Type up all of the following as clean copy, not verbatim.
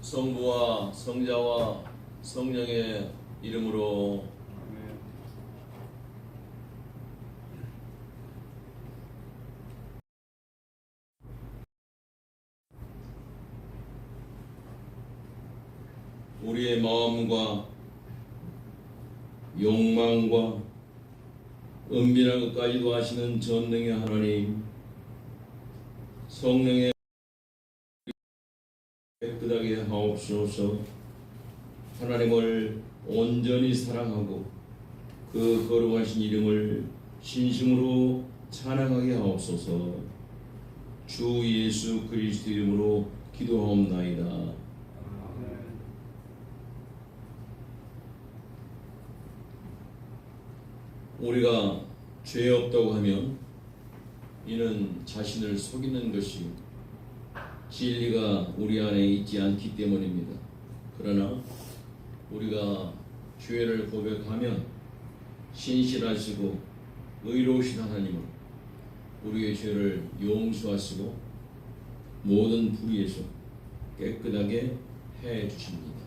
성부와 성자와 성령의 이름으로. 우리의 마음과 욕망과 은밀한 것까지도 아시는 전능의 하나님, 성령의 깨끗하게 하옵소서. 하나님을 온전히 사랑하고 그 거룩하신 이름을 신심으로 찬양하게 하옵소서. 주 예수 그리스도 이름으로 기도하옵나이다. 우리가 죄 없다고 하면 이는 자신을 속이는 것이 진리가 우리 안에 있지 않기 때문입니다. 그러나 우리가 죄를 고백하면 신실하시고 의로우신 하나님은 우리의 죄를 용서하시고 모든 불의에서 깨끗하게 해 주십니다.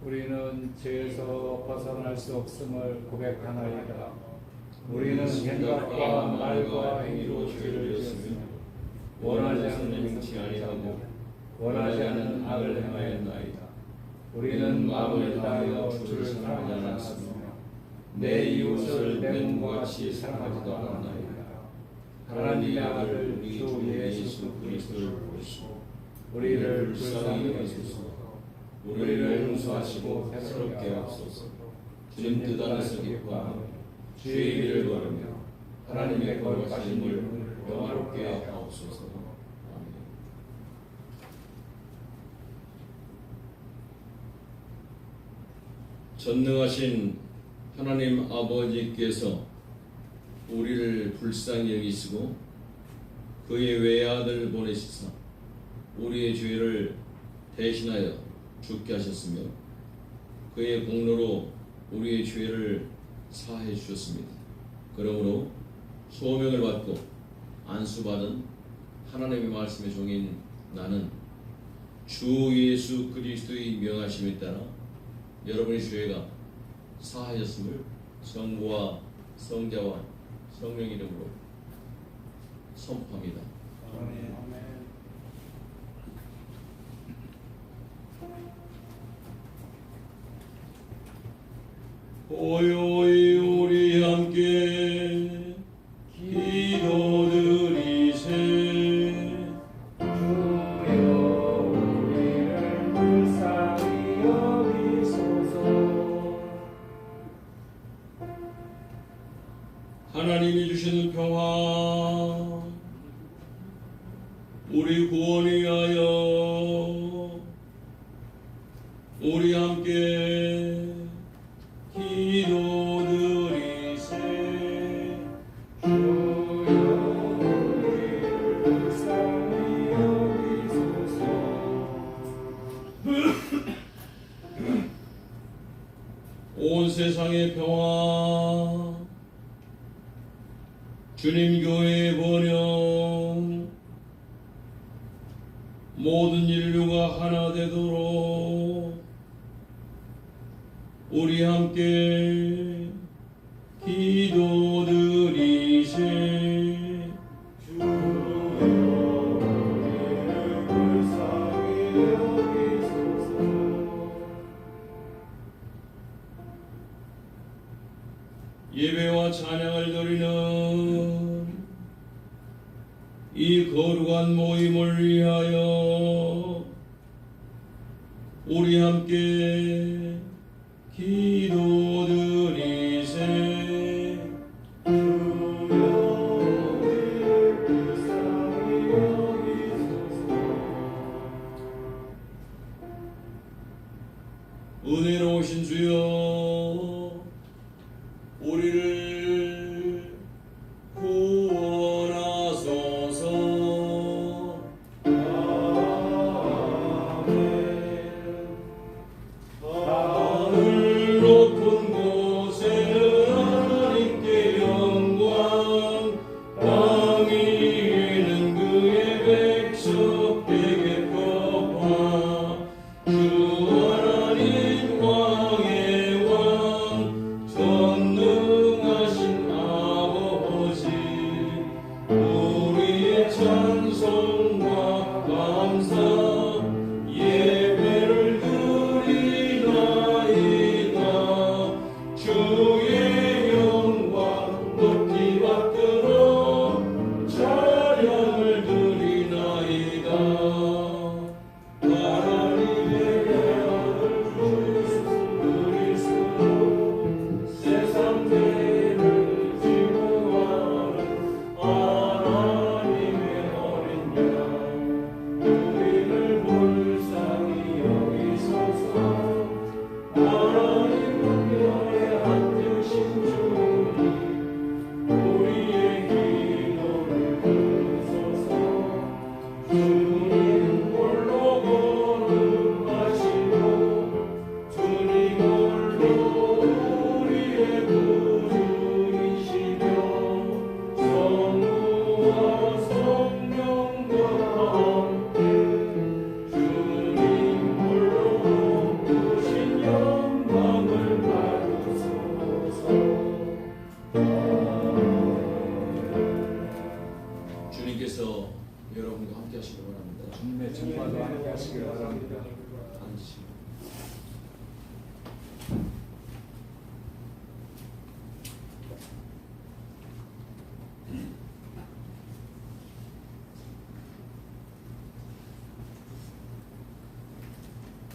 우리는 죄에서 벗어날 수 없음을 고백하나이다. 우리는 생각과 말과 행위로 죄를 지었으며 원하지 않는 행치 아니하고 원하지 않는 악을 행하였나이다. 우리는 마음을 다하여 주를 사랑하지 않았으며 내 이웃을 내 몸과 같이 사랑하지도 않았나이다. 하나님의 아들 주 예수 그리스도를 보시고 우리를 불쌍히 여기소서. 우리를 용서하시고 새롭게 하옵소서. 주님 뜻 안에서 기뻐하며 주의 길을 걸으며 하나님의 거룩하심을 영화롭게 하옵소서. 아멘. 전능하신 하나님 아버지께서 우리를 불쌍히 여기시고 그의 외아들을 보내시사 우리의 죄를 대신하여 죽게 하셨으며 그의 공로로 우리의 죄를 사해 주셨습니다. 그러므로 소명을 받고 안수받은 하나님의 말씀의 종인 나는 주 예수 그리스도의 명하심에 따라 여러분의 죄가 사하였음을 성부와 성자와 성령 이름으로 선포합니다. 아멘. 고요히 우리 함께 기도드리세. 주여 우리를 불쌍히 여기소서. 하나님이 주시는 평화 우리 구원을 위하여 우리 함께 기도드리세. 주여 우리를 불쌍히 여기소서. 온 세상의 평화 주님 교회의 번영 모든 인류가 하나 되도록 우리 함께 기도드리세. 주여 우리를 불쌍히 여기소서. 예배와 찬양을 드리는 이 거룩한 모임을 위하여 우리 함께 기도드리세. 주여 우리를 불쌍히 여기소서. 은혜로우신 주여 우리를 구원하소서. 아멘. 주님께서 여러분과 함께 하시기 바랍니다. 주님의 정말로 함께 하시길 바랍니다. 앉으시고.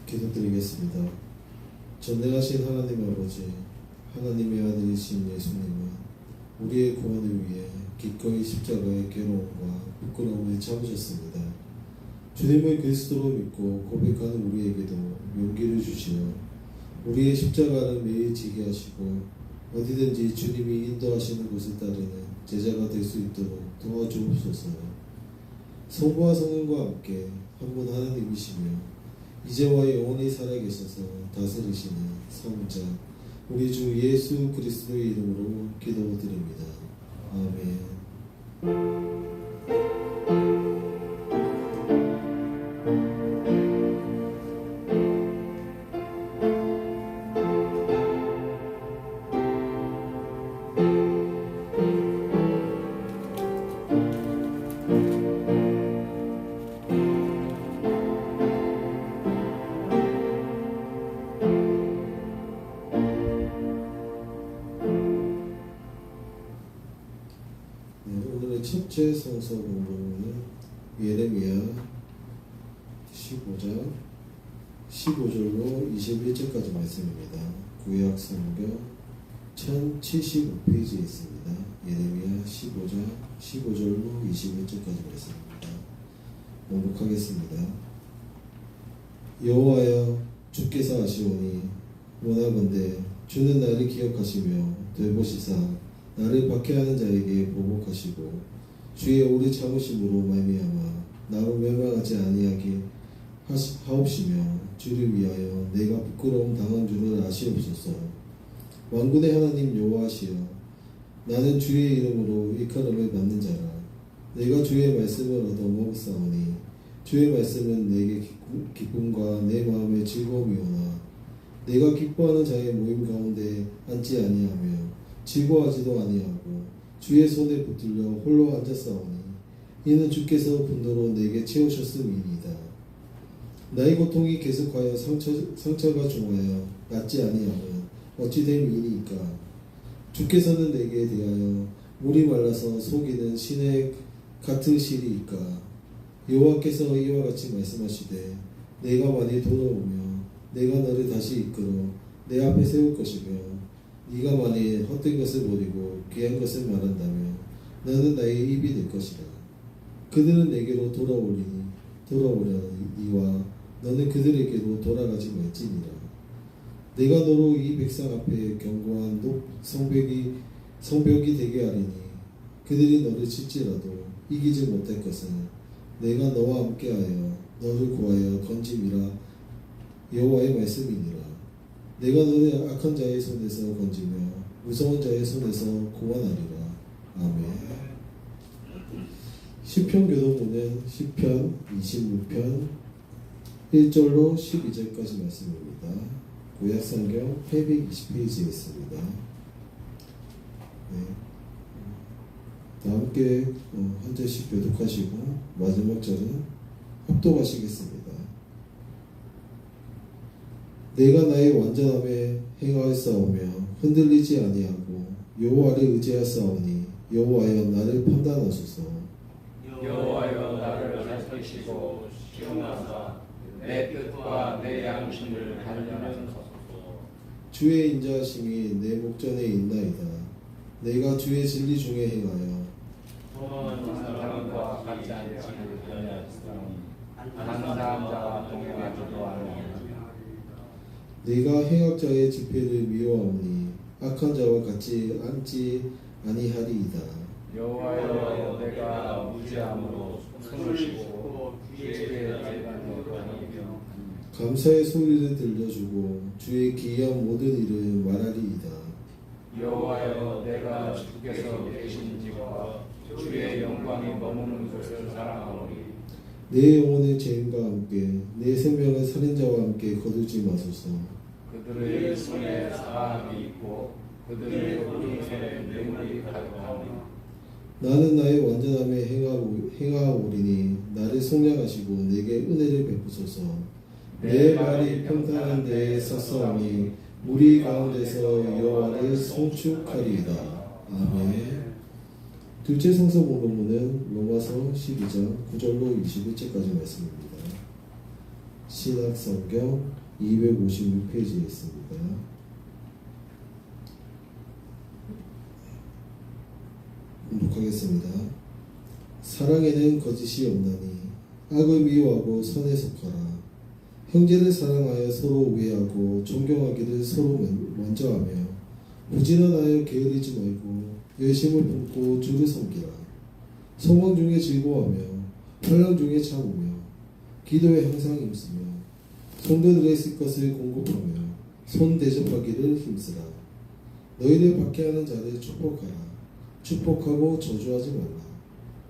기도드리겠습니다. 전능하신 하나님 아버지, 하나님의 아들이신 예수님은 우리의 구원을 위해 기꺼이 십자가의 괴로움과 부끄러움을 참으셨습니다. 주님을 그리스도로 믿고 고백하는 우리에게도 용기를 주시어 우리의 십자가를 매일 지게 하시고 어디든지 주님이 인도하시는 곳을 따르는 제자가 될 수 있도록 도와주옵소서. 성부와 성령과 함께 한 분 하나님이시며 이제와 영원히 살아계셔서 다스리시는 성자 우리 주 예수 그리스도의 이름으로 기도드립니다. 아멘. 오늘의 첫째 성서 공부는 예레미야 15장 15절로 21절까지 말씀입니다. 구약 성경 1075페이지에 있습니다. 예레미야 15장 15절로 21절까지 말씀입니다. 봉독하겠습니다. 여호와여, 주께서 아시오니 원하건대 주는 나를 기억하시며 되보시사 나를 박해하는 자에게 보복하시고 주의 오래 참으심으로 말미암아 나로 멸망하지 아니하게 하옵시며 주를 위하여 내가 부끄러움 당한 줄을 아시옵소서. 만군의 하나님 여호와시여, 나는 주의 이름으로 일컬음을 받는 자라. 내가 주의 말씀을 얻어 먹었사오니 주의 말씀은 내게 기쁨과 내 마음의 즐거움이오나 내가 기뻐하는 자의 모임 가운데 앉지 아니하며 즐거워하지도 아니하고 주의 손에 붙들려 홀로 앉았사오니 이는 주께서 분노로 내게 채우셨음이니이다. 나의 고통이 계속하여 상처가 종하여 낫지 아니하면 어찌 됨이니까. 주께서는 내게 대하여 물이 말라서 속이는 신의 같은 실이니까. 여호와께서 이와 같이 말씀하시되 내가 많이 돌아오며 내가 너를 다시 이끌어 내 앞에 세울 것이며 네가 만일 헛된 것을 버리고 귀한 것을 말한다면 너는 나의 입이 될 것이라. 그들은 내게로 돌아오려니와 너는 그들에게로 돌아가지 말지니라. 내가 너로 이 백성 앞에 견고한 성벽이 되게 하리니 그들이 너를 칠지라도 이기지 못할 것은 내가 너와 함께하여 너를 구하여 건짐이라 여호와의 말씀이니라. 내가 너를 악한 자의 손에서 건지며 무서운 자의 손에서 구원하리라. 아멘. 시편 교독문은 시편 26편 1절로 12절까지 말씀입니다. 구약성경 820페이지에 있습니다. 네. 다 함께 한 절씩 교독하시고 마지막 절은 합독하시겠습니다. 내가 나의 완전함에 행하였사오며 흔들리지 아니하고 여호와를 의지하였사오니 여호와여 나를 판단하소서. 여호와여 나를 살피시고 시험하사 내 뜻과 내 양심을 단련하소서. 주의 인자하심이 내 목전에 있나이다. 내가 주의 진리 중에 행하여 또는 사람과 같지 않지 아니하였으니 한 사람자와 동행하지도 아니하였으니 네가 행악자의 집회를 미워하오니 악한 자와 같이 앉지 아니하리이다. 여호와여 내가 무지함으로 손을 씻고 주의 재단으로 다니며 감사의 소리를 들려주고 주의 기이한 모든 일을 말하리이다. 여호와여 내가 주께서 계신 집과 주의 영광이 머무는 곳을 사랑하오니 내 영혼을 죄인과 함께 내 생명을 살인자와 함께 거두지 마소서. 그들의 손에 사함이 있고 그들의 오른손에 뇌물이 가득하오니 나는 나의 완전함에 행하오리니 나를 속량하시고 내게 은혜를 베푸소서. 내 발이 평탄한 데에 섰사오니 무리 가운데서 여호와를 송축하리이다. 아멘. 둘째 성서 본문은 로마서 12장 9절로 21절까지 말씀입니다. 신학성경 256페이지에 있습니다. 봉독하겠습니다. 사랑에는 거짓이 없나니 악을 미워하고 선에 속하라. 형제를 사랑하여 서로 우애하고 존경하기를 서로 먼저 하며 부지런하여 게으르지 말고 열심을 품고 주를 섬기라. 소망 중에 즐거워하며 환난 중에 참으며 기도에 항상 힘쓰며 성도들의 쓸 것을 공급하며 손 대접하기를 힘쓰라. 너희를 박해하는 자를 축복하라. 축복하고 저주하지 말라.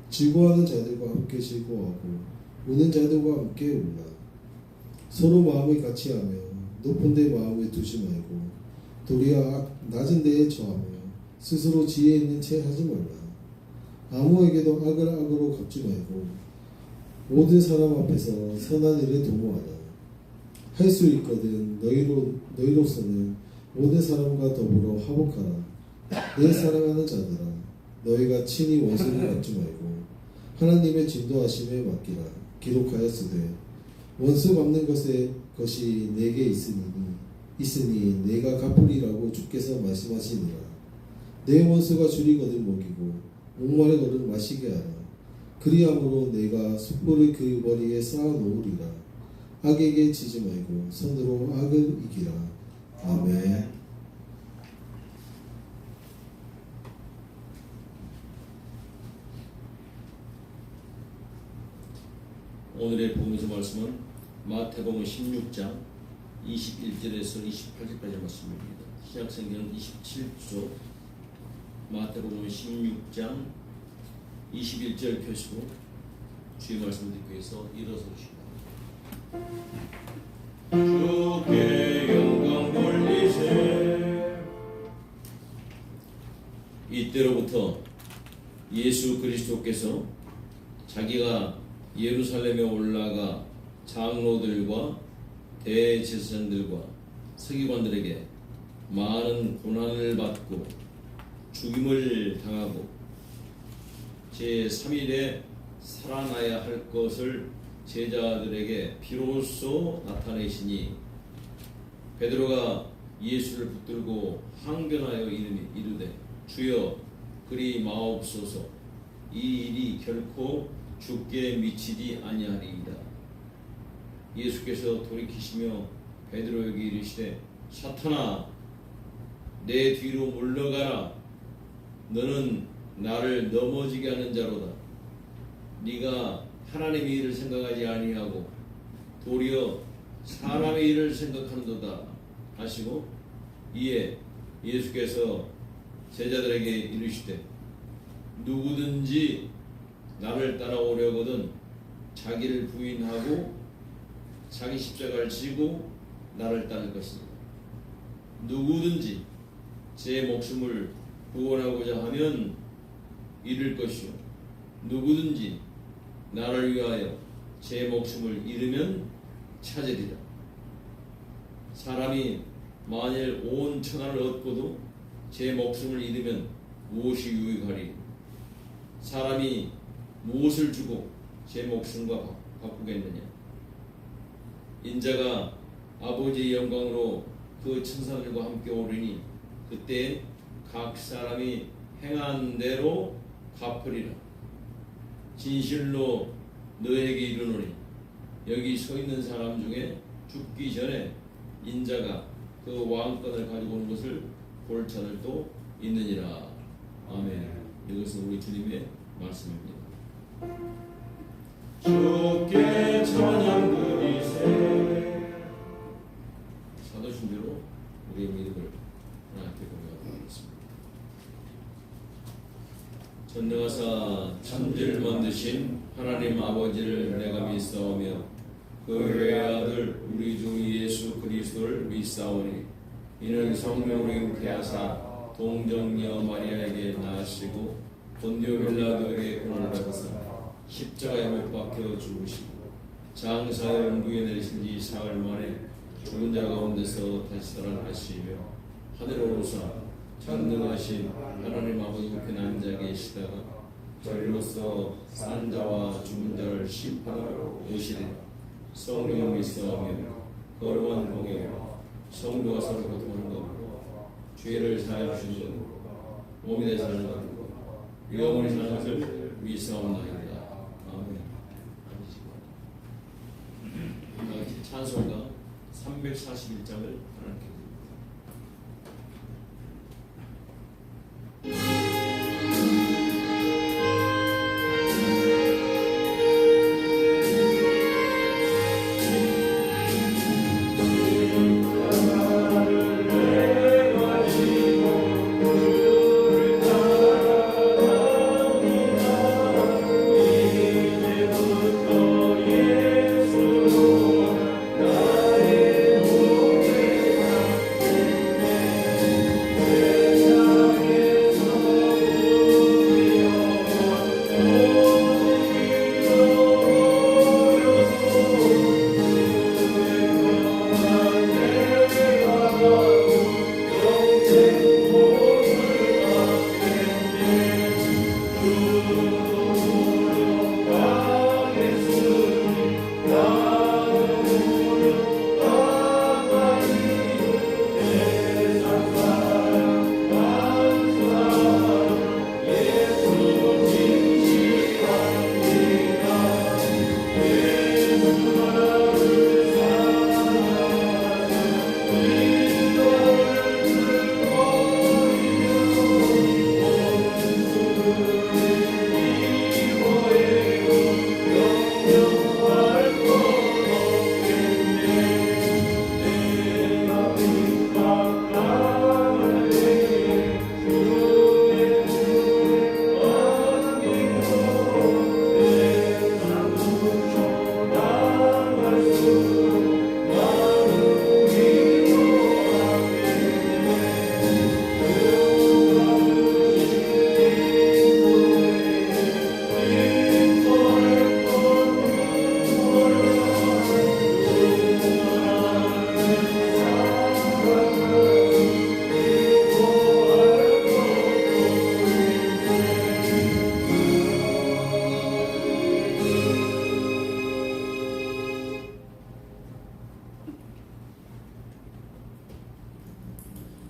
즐거워하는 자들과 함께 즐거워하고 우는 자들과 함께 울라. 서로 마음을 같이하며 높은 데 마음을 두지 말고 도리어 낮은 데에 처하며 스스로 지혜 있는 채 하지 말라. 아무에게도 악을 악으로 갚지 말고 모든 사람 앞에서 선한 일을 도모하라. 할 수 있거든 너희로서는 모든 사람과 더불어 화목하라. 내 사랑하는 자들아, 너희가 친히 원수를 갚지 말고 하나님의 진도하심에 맡기라. 기록하였으되 원수 갚는 것이 내게 있으니 내가 갚으리라고 주께서 말씀하시니라. 내 원수가 줄이거든 먹이고 목마르거든 마시게 하라. 그리함으로 내가 숯불을 그 머리에 쌓아 놓으리라. 악에게 지지 말고 손으로 악을 이기라. 아멘. 오늘의 복음서 말씀은 마태복음 16장 21절에서 28절까지 말씀입니다. 신약성경 27조 마태복음 16장 21절 펴시고 주의 말씀을 듣기 위해서 일어서십니다. 주께 영광 돌리세. 이때로부터 예수 그리스도께서 자기가 예루살렘에 올라가 장로들과 대제사장들과 서기관들에게 많은 고난을 받고 죽임을 당하고 제3일에 살아나야 할 것을 제자들에게 비로소 나타내시니 베드로가 예수를 붙들고 항변하여 이르되 주여 그리 마옵소서. 이 일이 결코 죽게 미치지 아니하리이다. 예수께서 돌이키시며 베드로에게 이르시되 사탄아 내 뒤로 물러가라. 너는 나를 넘어지게 하는 자로다. 네가 하나님의 일을 생각하지 아니하고 도리어 사람의 일을 생각하는도다 하시고 이에 예수께서 제자들에게 이르시되 누구든지 나를 따라오려거든 자기를 부인하고 자기 십자가를 지고 나를 따를 것이다. 누구든지 제 목숨을 구원하고자 하면 잃을 것이요 누구든지 나를 위하여 제 목숨을 잃으면 찾으리라. 사람이 만일 온 천하를 얻고도 제 목숨을 잃으면 무엇이 유익하리? 사람이 무엇을 주고 제 목숨과 바꾸겠느냐? 인자가 아버지의 영광으로 그 천사들과 함께 오르니 그때 각 사람이 행한 대로 갚으리라. 진실로 너에게 이르노니 여기 서 있는 사람 중에 죽기 전에 인자가 그 왕권을 가지고 오는 것을 볼 자들도 있느니라. 아멘. 이것은 우리 주님의 말씀입니다. 주께 찬양 드리세. 사도신대로 우리의 믿음을 하나님께 고백하겠습니다. 전능하사 천지를 만드신 하나님 아버지를 내가 믿사오며 그 외아들 우리 주 예수 그리스도를 믿사오니 이는 성령으로 잉태하사 동정녀 마리아에게 낳으시고 본디오 빌라도에게 고난을 받으사 십자가에 못 박혀 죽으시고 장사의 영구에 내리신 지 사흘 만에 죽은 자 가운데서 다시 살아나시며 하늘에 오르사 전능하신 하나님 아버지 우편에 앉아 계시다가 저리로서 산 자와 죽은 자를 심판하러 오시리라. 성령을 믿사오며 거룩한 공예와 성도가 서로 교통하는 것 죄를 사하여 주시는 몸이 되사 사는 것 영원히 사는 것을 믿사옵나이다. 아멘. 찬송가 341장을 하나님께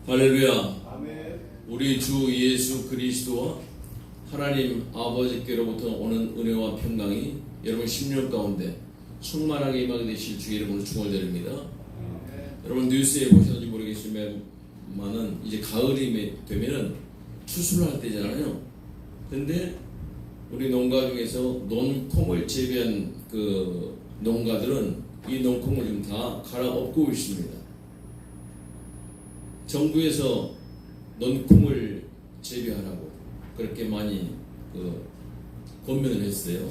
할렐루야. 우리 주 예수 그리스도와 하나님 아버지께로부터 오는 은혜와 평강이 여러분 10년 가운데 충만하게 임하게 되실 주의 이름으로 축원드립니다. 여러분 뉴스에 보셨는지 모르겠지만은 이제 가을이 되면은 추수를 할 때잖아요. 근데 우리 농가 중에서 논콩을 재배한 그 농가들은 이 논콩을 지금 다 갈아엎고 있습니다. 정부에서 논콩을 재배하라고 그렇게 많이 권면을 했어요.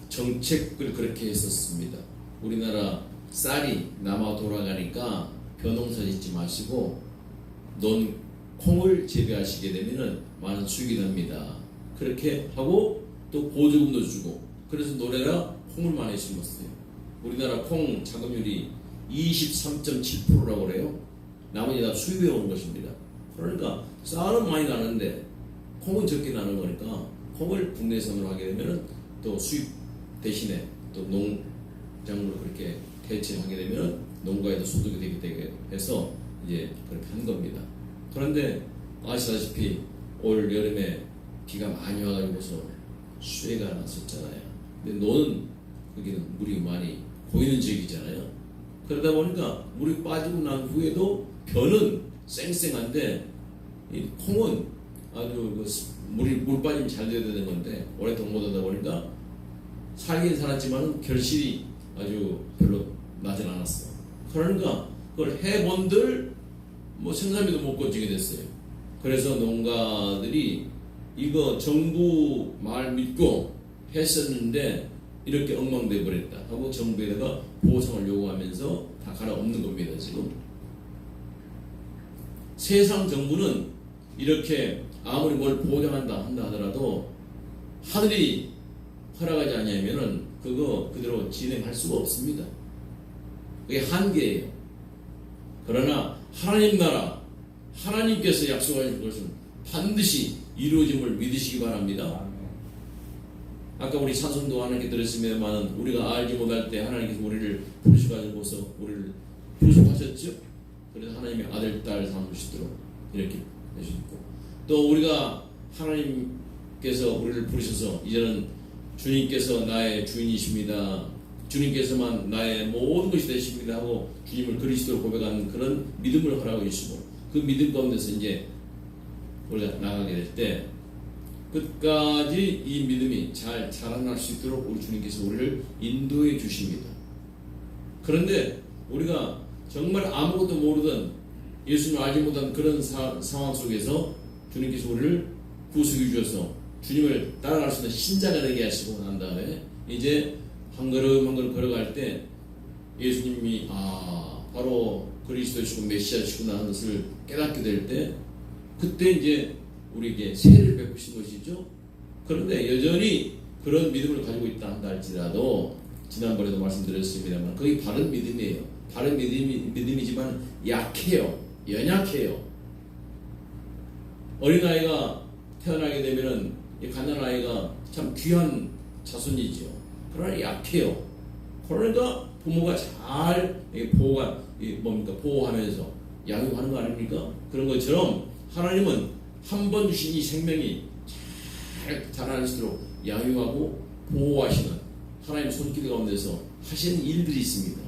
정책을 그렇게 했었습니다. 우리나라 쌀이 남아 돌아가니까 벼농사 짓지 마시고 논콩을 재배하시게 되면은 많은 수익이 납니다. 그렇게 하고 또 보조금도 주고 그래서 노래라 콩을 많이 심었어요. 우리나라 콩 자급률이 23.7%라고 그래요. 나머지 다 수입해 온 것입니다. 그러니까 쌀은 많이 나는데 콩은 적게 나는 거니까 콩을 국내산으로 하게 되면 또 수입 대신에 또 농장으로 그렇게 대체하게 되면 농가에도 소득이 되게 해서 이제 그렇게 한 겁니다. 그런데 아시다시피 올 여름에 비가 많이 와가지고서 수해가 났었잖아요. 근데 논은 거기는 물이 많이 고이는 지역이잖아요. 그러다 보니까 물이 빠지고 난 후에도 벼는 쌩쌩한데 이 콩은 아주 물 빠짐이 잘 돼야 되는 건데 오랫동안 못 하다 보니까 살긴 살았지만 결실이 아주 별로 나진 않았어. 그러니까 그걸 해본들 생산비도 못 건지게 됐어요. 그래서 농가들이 이거 정부 말 믿고 했었는데 이렇게 엉망돼 버렸다 하고 정부에다가 보상을 요구하면서 다 갈아엎는 겁니다. 지금 세상 정부는 이렇게 아무리 뭘 보장한다 한다 하더라도 하늘이 허락하지 않냐면은 그거 그대로 진행할 수가 없습니다. 그게 한계예요. 그러나 하나님 나라, 하나님께서 약속하신 것은 반드시 이루어짐을 믿으시기 바랍니다. 아멘. 아까 우리 찬송도 하나님께 들었습니다만 우리가 알지 못할 때 하나님께서 우리를 부르셔가지고서 우리를 부르셔하셨죠. 그래서 하나님의 아들, 딸 삼으시도록 이렇게 해주셨고, 또 우리가 하나님께서 우리를 부르셔서 이제는 주님께서 나의 주인이십니다, 주님께서만 나의 모든 것이 되십니다 하고 주님을 그리스도로 고백하는 그런 믿음을 허락하고 계시고, 그 믿음 가운데서 이제 우리가 나가게 될 때 끝까지 이 믿음이 잘 자라날 수 있도록 우리 주님께서 우리를 인도해 주십니다. 그런데 우리가 정말 아무것도 모르던 예수님을 알지 못한 그런 상황 속에서 주님께서 우리를 구속해 주셔서 주님을 따라갈 수 있는 신자가 되게 하시고 난 다음에 이제 한 걸음 한 걸음 걸어갈 때 예수님이 바로 그리스도이시고 메시아시구나 하는 것을 깨닫게 될 때, 그때 이제 우리에게 세례를 베푸신 것이죠. 그런데 여전히 그런 믿음을 가지고 있다 한다 할지라도 지난번에도 말씀드렸습니다만 그게 바른 믿음이에요. 바른 믿음이지만 약해요. 연약해요. 어린아이가 태어나게 되면은 이 갓난아이가 참 귀한 자손이죠. 그러나 약해요. 그러니까 부모가 잘 보호하면서 양육하는 거 아닙니까? 그런 것처럼 하나님은 한 번 주신 이 생명이 잘 자라날 수 있도록 양육하고 보호하시는 하나님 손길 가운데서 하시는 일들이 있습니다.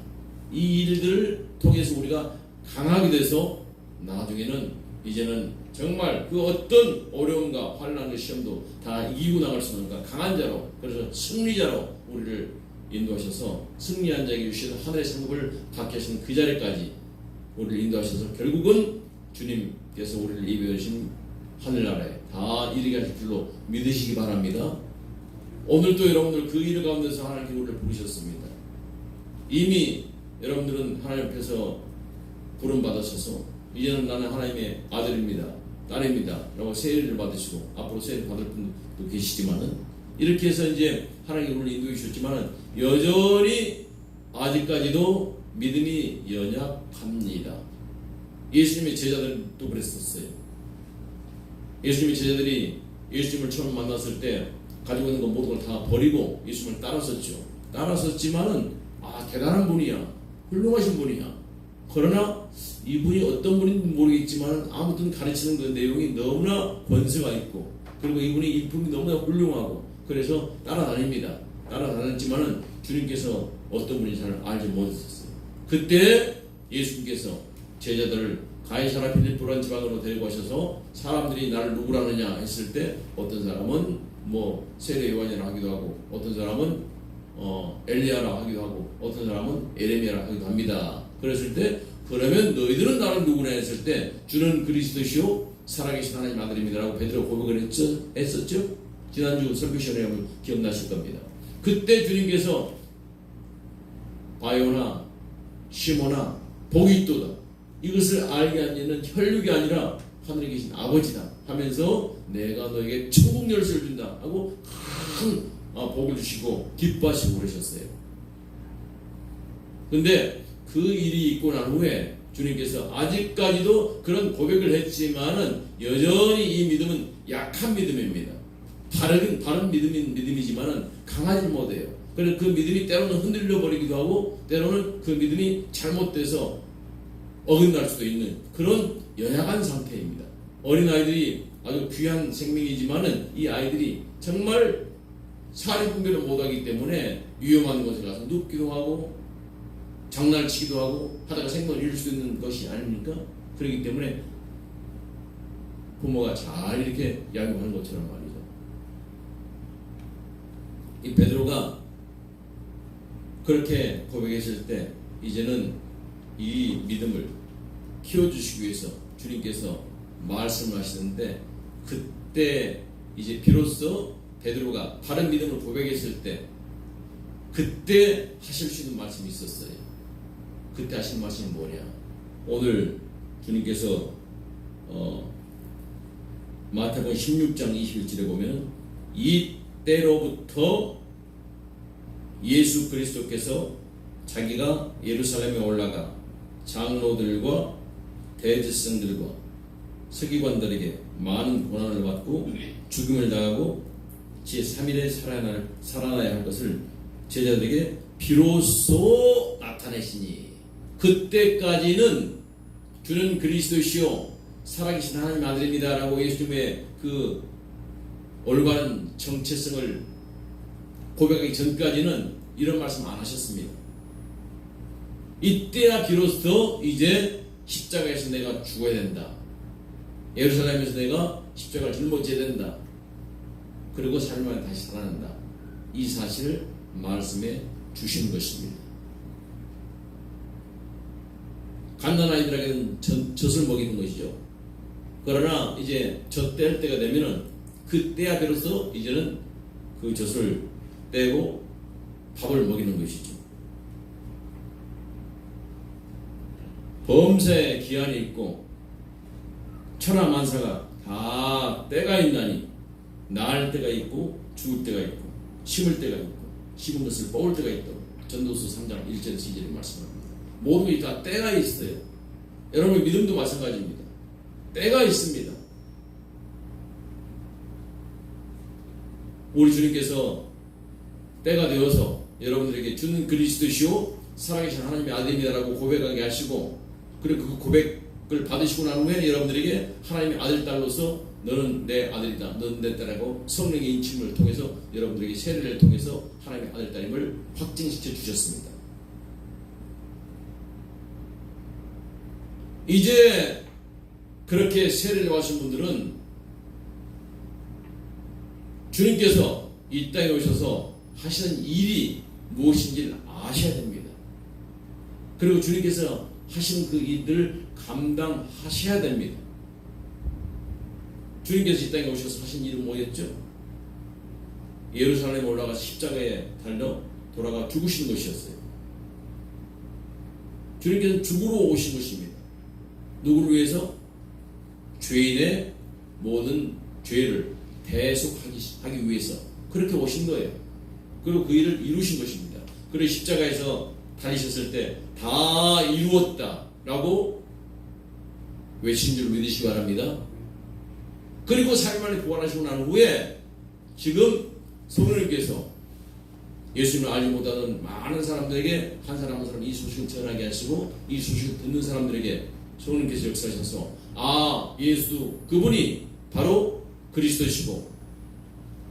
이 일들을 통해서 우리가 강하게 돼서 나중에는 이제는 정말 그 어떤 어려움과 환난의 시험도 다 이기고 나갈 수 있는 강한 자로, 그래서 승리자로 우리를 인도하셔서 승리한 자에게 주시는 하늘의 상급을 받게 하시는 그 자리까지 우리를 인도하셔서 결국은 주님께서 우리를 입혀주신 하늘나라에 다 이르게 하실 줄로 믿으시기 바랍니다. 오늘도 여러분들 그 일 가운데서 하나님께 우리를 부르셨습니다. 이미 여러분들은 하나님 앞에서 부름받으셔서 이제는 나는 하나님의 아들입니다, 딸입니다 라고 세례를 받으시고 앞으로 세례를 받을 분도 계시지만은, 이렇게 해서 이제 하나님이 우리를 인도해 주셨지만은 여전히 아직까지도 믿음이 연약합니다. 예수님의 제자들도 그랬었어요. 예수님의 제자들이 예수님을 처음 만났을 때 가지고 있는 것 모든 걸 다 버리고 예수님을 따랐었죠. 따랐었지만은 대단한 분이야, 훌륭하신 분이야. 그러나 이분이 어떤 분인지 모르겠지만 아무튼 가르치는 그 내용이 너무나 권세가 있고, 그리고 이분의 일품이 너무나 훌륭하고, 그래서 따라다닙니다. 따라다녔지만은 주님께서 어떤 분인지 잘 알지 못했었어요. 그때 예수님께서 제자들을 가이사라 필리포라는 지방으로 데리고 가셔서 사람들이 나를 누구라느냐 했을 때 어떤 사람은 세례 요한이라 하기도 하고, 어떤 사람은 엘리야라 하기도 하고, 어떤 사람은 에레미야라 하기도 합니다. 그랬을 때 그러면 너희들은 나를 누구냐 했을 때 주는 그리스도시요 살아계신 하나님 아들입니다라고 베드로 고백을 했었죠. 지난주 설교 시간에 보면 기억나실 겁니다. 그때 주님께서 바요나 시모나 복이 있도다, 이것을 알게 하는 혈육이 아니라 하늘에 계신 아버지다 하면서 내가 너에게 천국 열쇠를 준다 하고 큰 복을 주시고 기뻐하시고 그러셨어요. 근데 그 일이 있고 난 후에 주님께서 아직까지도 그런 고백을 했지만은 여전히 이 믿음은 약한 믿음입니다. 바른 믿음이지만은 강하지 못해요. 그래서 그 믿음이 때로는 흔들려 버리기도 하고, 때로는 그 믿음이 잘못돼서 어긋날 수도 있는 그런 연약한 상태입니다. 어린아이들이 아주 귀한 생명이지만은 이 아이들이 정말 사리 분별을 못하기 때문에 위험한 곳에 가서 눕기도 하고 장난치기도 하고 하다가 생명을 잃을 수 있는 것이 아닙니까? 그렇기 때문에 부모가 잘 이렇게 양육하는 것처럼 말이죠. 이 베드로가 그렇게 고백했을 때 이제는 이 믿음을 키워주시기 위해서 주님께서 말씀하시는데, 그때 이제 비로소 베드로가 바른 믿음을 고백했을 때 그때 하실 수 있는 말씀이 있었어요. 그때 하신 말씀이 뭐냐? 오늘 주님께서 마태복음 16장 21절에 보면 이때로부터 예수 그리스도께서 자기가 예루살렘에 올라가 장로들과 대제사장들과 서기관들에게 많은 고난을 받고 죽임을 당하고 제3일에 살아나야 할 것을 제자들에게 비로소 나타내시니, 그때까지는 주는 그리스도시요 살아계신 하나님 아들입니다 라고 예수님의 그 올바른 정체성을 고백하기 전까지는 이런 말씀 안 하셨습니다. 이때야 비로소 이제 십자가에서 내가 죽어야 된다, 예루살렘에서 내가 십자가를 짊어져야 된다, 그리고 3일 만에 다시 살아난다, 이 사실을 말씀해 주신 것입니다. 갓난아이들에게는 젖을 먹이는 것이죠. 그러나 이제 젖뗄 때가 되면은 그때야 비로소 이제는 그 젖을 떼고 밥을 먹이는 것이죠. 범사에 기한이 있고 천하만사가 다 때가 있나니, 날 때가 있고 죽을 때가 있고 심을 때가 있고 심은 것을 뽑을 때가 있다고 전도서 3장 1절 2절에 말씀합니다. 모든 게 다 때가 있어요. 여러분의 믿음도 마찬가지입니다. 때가 있습니다. 우리 주님께서 때가 되어서 여러분들에게 주는 그리스도시요 살아계신 하나님의 아들입니다라고 고백하게 하시고, 그리고 그 고백을 받으시고 난 후에 여러분들에게 하나님의 아들 딸로서 너는 내 아들이다, 너는 내 딸이라고 성령의 인침을 통해서 여러분들에게 세례를 통해서 하나님의 아들 딸임을 확증시켜 주셨습니다. 이제 그렇게 세례를 받으신 분들은 주님께서 이 땅에 오셔서 하시는 일이 무엇인지를 아셔야 됩니다. 그리고 주님께서 하시는 그 일들을 감당하셔야 됩니다. 주님께서 이 땅에 오셔서 하신 일은 뭐였죠? 예루살렘에 올라가서 십자가에 달려 돌아가 죽으신 것이었어요. 주님께서는 죽으러 오신 것입니다. 누구를 위해서? 죄인의 모든 죄를 대속하기 위해서 그렇게 오신 거예요. 그리고 그 일을 이루신 것입니다. 그리고 십자가에서 다니셨을 때 다 이루었다 라고 외친 줄 믿으시기 바랍니다. 그리고 3일 만에 부활하시고 난 후에 지금 성령님께서 예수님을 알지 못하는 많은 사람들에게 한 사람 한 사람 이 소식을 전하게 하시고, 이 소식을 듣는 사람들에게 성령님께서 역사하셔서 아, 예수 그분이 바로 그리스도시고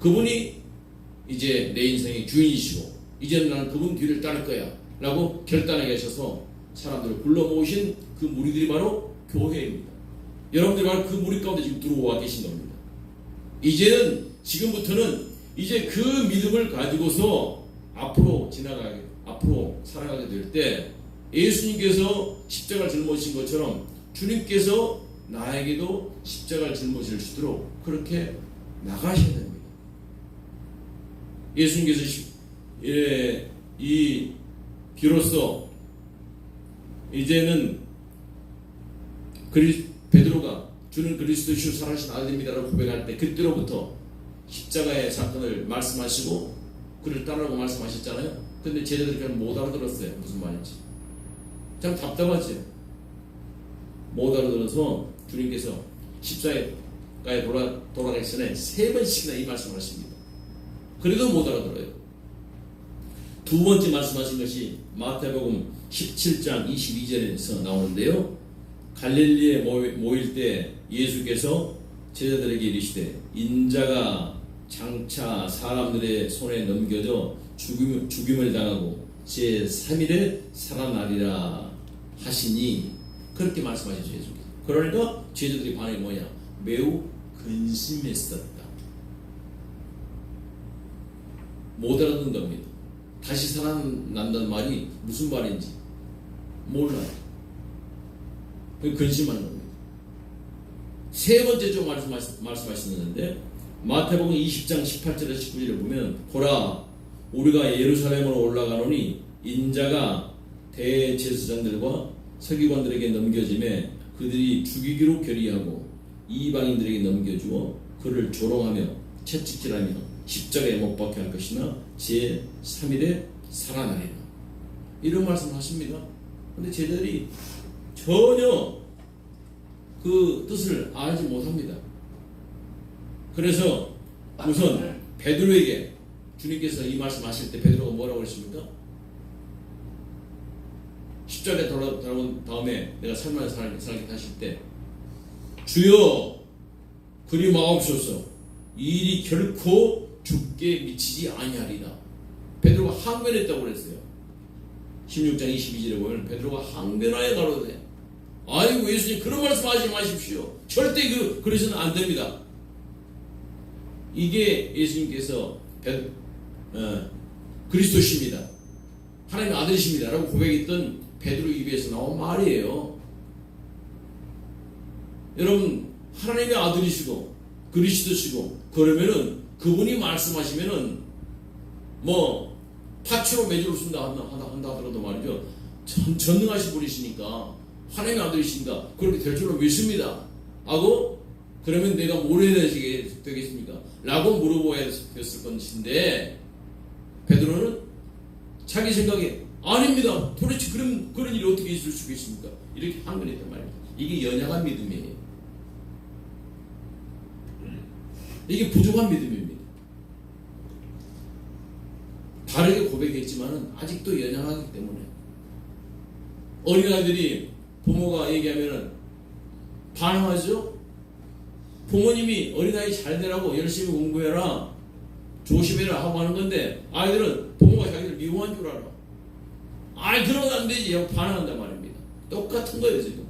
그분이 이제 내 인생의 주인이시고 이제는 나는 그분 뒤를 따를 거야 라고 결단하게 하셔서 사람들을 불러 모으신 그 무리들이 바로 교회입니다. 여러분들이 바로 그 무리 가운데 지금 들어와 계신 겁니다. 이제는 지금부터는 이제 그 믿음을 가지고서 앞으로 살아가게 될 때 예수님께서 십자가를 짊어지신 것처럼 주님께서 나에게도 십자가를 짊어질 수 있도록 그렇게 나가셔야 됩니다. 예수님께서 비로소 이제는 베드로가 주는 그리스도시요 살아계신 아들입니다라고 고백할 때 그때로부터 십자가의 사건을 말씀하시고 그를 따르라고 말씀하셨잖아요. 근데 제자들이 그냥 못 알아들었어요. 무슨 말인지. 참 답답하죠. 못 알아들어서 주님께서 십자가에 돌아가기 전에 3번씩이나 이 말씀을 하십니다. 그래도 못 알아들어요. 두 번째 말씀하신 것이 마태복음 17장 22절에서 나오는데요. 갈릴리에 모일 때 예수께서 제자들에게 이르시되 인자가 장차 사람들의 손에 넘겨져 죽임을 당하고 제3일에 살아나리라 하시니 그렇게 말씀하셨죠. 예수께서. 그러니까 제자들의 반응이 뭐냐? 매우 근심했었다. 못 알아듣는 겁니다. 다시 살아난다는 말이 무슨 말인지 몰라요. 근심하는 겁니다. 세 번째 좀 말씀하시는데 마태복음 20장 18절에서 19절을 보면 보라 우리가 예루살렘으로 올라가노니 인자가 대제사장들과 서기관들에게 넘겨짐에 그들이 죽이기로 결의하고 이방인들에게 넘겨주어 그를 조롱하며 채찍질하며 십자가에 못 박게 할 것이나 제 3일에 살아나리라. 이런 말씀을 하십니다. 그런데 제자들이 전혀 그 뜻을 알지 못합니다. 그래서 우선 베드로에게 주님께서 이 말씀하실 때 베드로가 뭐라고 그랬습니까? 십자가에 돌아온 다음에 내가 살만한 살게 하실 때 주여 그리 마옵소서 이 일이 결코 죽게 미치지 아니하리다. 베드로가 항변했다고 그랬어요. 16장 22절에 보면 베드로가 항변하여 가로되 아이고 예수님 그런 말씀하지 마십시오. 절대 그러시면 안 됩니다. 이게 예수님께서 그리스도십니다. 하나님의 아들이십니다 라고 고백했던 베드로 입에서 나온 말이에요. 여러분 하나님의 아들이시고 그리스도시고 그러면은 그분이 말씀하시면은 뭐 파치로 매주를 쓴다 한다 하더라도 말이죠. 전능하신 분이시니까 하나님의 아들이신가 그렇게 될 줄로 믿습니다 하고 그러면 내가 뭘 해야 되겠습니까? 라고 물어보아야 됐을 것인데 베드로는 자기 생각에 아닙니다. 도대체 그런 일이 어떻게 있을 수 있습니까? 이렇게 항변했단 말입니다. 이게 연약한 믿음이에요. 이게 부족한 믿음입니다. 다르게 고백했지만 아직도 연약하기 때문에 어린아이들이 부모가 얘기하면 반항하죠. 부모님이 어린아이 잘 되라고 열심히 공부해라 조심해라 하고 하는 건데 아이들은 부모가 자기들 미워한 줄 알아. 아이 그러면 안 되지 하고 반항한단 말입니다. 똑같은 거예요 지금.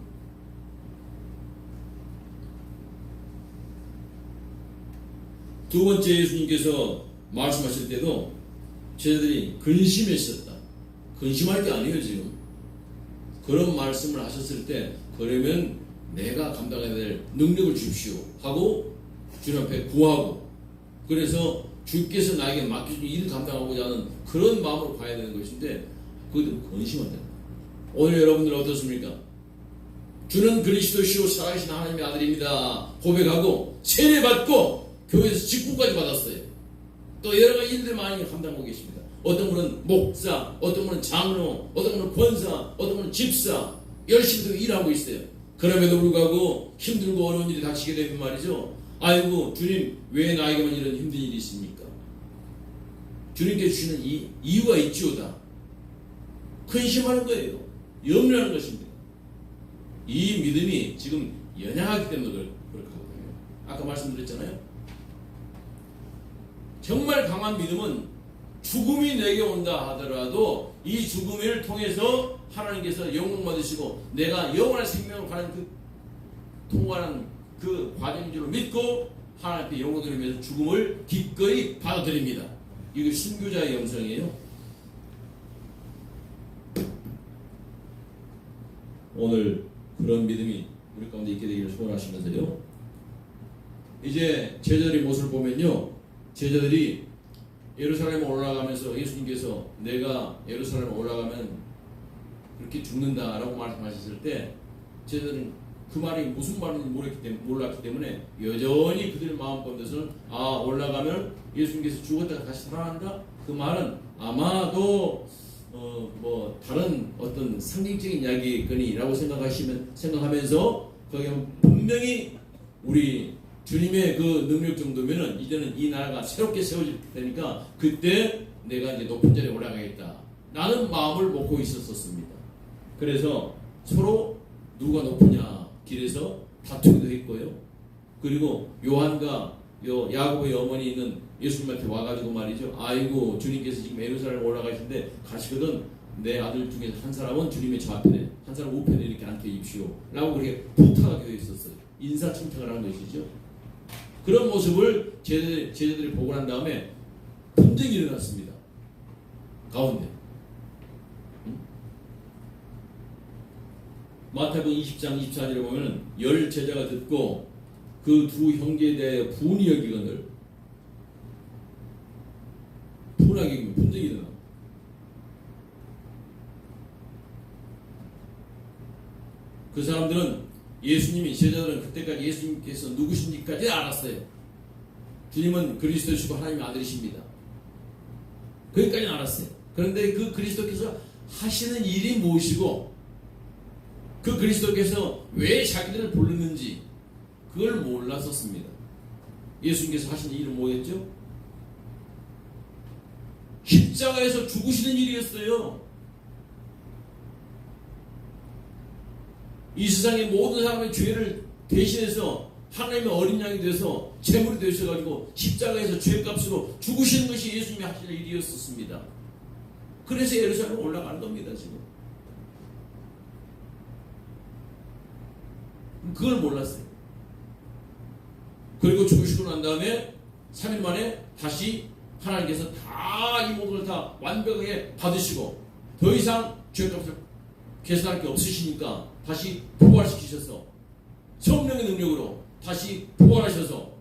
두 번째 예수님께서 말씀하실 때도 제자들이 근심했었다. 근심할 게 아니에요 지금. 그런 말씀을 하셨을 때 그러면 내가 감당해야 될 능력을 주십시오 하고 주님 앞에 구하고 그래서 주께서 나에게 맡겨준 일을 감당하고자 하는 그런 마음으로 가야 되는 것인데 그것들은 근심한다. 오늘 여러분들 어떻습니까? 주는 그리스도시요 살아계신 하나님의 아들입니다 고백하고 세례받고 교회에서 직분까지 받았어요. 또 여러 가지 일들 많이 감당하고 계십니다. 어떤 분은 목사, 어떤 분은 장로, 어떤 분은 권사, 어떤 분은 집사 열심히 일하고 있어요. 그럼에도 불구하고 힘들고 어려운 일이 닥치게 되면 말이죠. 아이고 주님 왜 나에게만 이런 힘든 일이 있습니까? 주님께 주시는 이 이유가 있지오다. 근심하는 거예요. 염려하는 것입니다. 이 믿음이 지금 연약하기 때문에 그렇게 하거든요. 아까 말씀드렸잖아요. 정말 강한 믿음은 죽음이 내게 온다 하더라도 이 죽음을 통해서 하나님께서 영광 받으시고 내가 영원한 생명을 가는 그 통과하는 그 과정인 줄 믿고 하나님 앞에 영광 드리면서 죽음을 기꺼이 받아들입니다. 이거 순교자의 영성이에요. 오늘 그런 믿음이 우리 가운데 있게 되기를 소원하시면서요. 이제 제자들의 모습을 보면요. 제자들이 예루살렘에 올라가면서 예수님께서 내가 예루살렘에 올라가면 그렇게 죽는다라고 말씀하셨을 때 제자들은 그 말이 무슨 말인지 몰랐기 때문에 여전히 그들의 마음가운데서는 올라가면 예수님께서 죽었다가 다시 살아난다? 그 말은 아마도 뭐 다른 어떤 상징적인 이야기거니라고 생각하면서 거기에 분명히 우리 주님의 그 능력 정도면은 이제는 이 나라가 새롭게 세워질 테니까 그때 내가 이제 높은 자리에 올라가겠다 라는 마음을 먹고 있었습니다. 그래서 서로 누가 높으냐 길에서 다투기도 했고요. 그리고 요한과 야고보의 어머니 있는 예수님한테 와가지고 말이죠. 아이고 주님께서 지금 예루살렘 올라가시는데 가시거든 내 아들 중에 한 사람은 주님의 좌편에 한 사람 우편에 이렇게 앉게 입시오 라고 그렇게 부탁하기도 했었어요. 인사청탁을 한 것이죠. 그런 모습을 제자들이 보고 난 다음에 분쟁이 일어났습니다. 가운데 마태복음 20장 24절에 보면 10 제자가 듣고 그 두 형제에 대해 분이 여기거늘 분하게 여기면 분쟁이 일어나. 그 사람들은 예수님이 제자들은 그때까지 예수님께서 누구신지까지 알았어요. 주님은 그리스도시고 하나님의 아들이십니다. 거기까지는 알았어요. 그런데 그 그리스도께서 하시는 일이 무엇이고 그 그리스도께서 왜 자기들을 부르는지 그걸 몰랐었습니다. 예수님께서 하시는 일은 뭐였죠? 십자가에서 죽으시는 일이었어요. 이 세상의 모든 사람의 죄를 대신해서 하나님의 어린 양이 돼서 제물이 되셔가지고 십자가에서 죄값으로 죽으시는 것이 예수님이 하시는 일이었었습니다. 그래서 예루살렘 올라가는 겁니다. 지금 그걸 몰랐어요. 그리고 죽으시고 난 다음에 3일 만에 다시 하나님께서 다 이 모든 걸 다 완벽하게 받으시고 더 이상 죄값을 계산할 게 없으시니까 다시 부활시키셔서 성령의 능력으로 다시 부활하셔서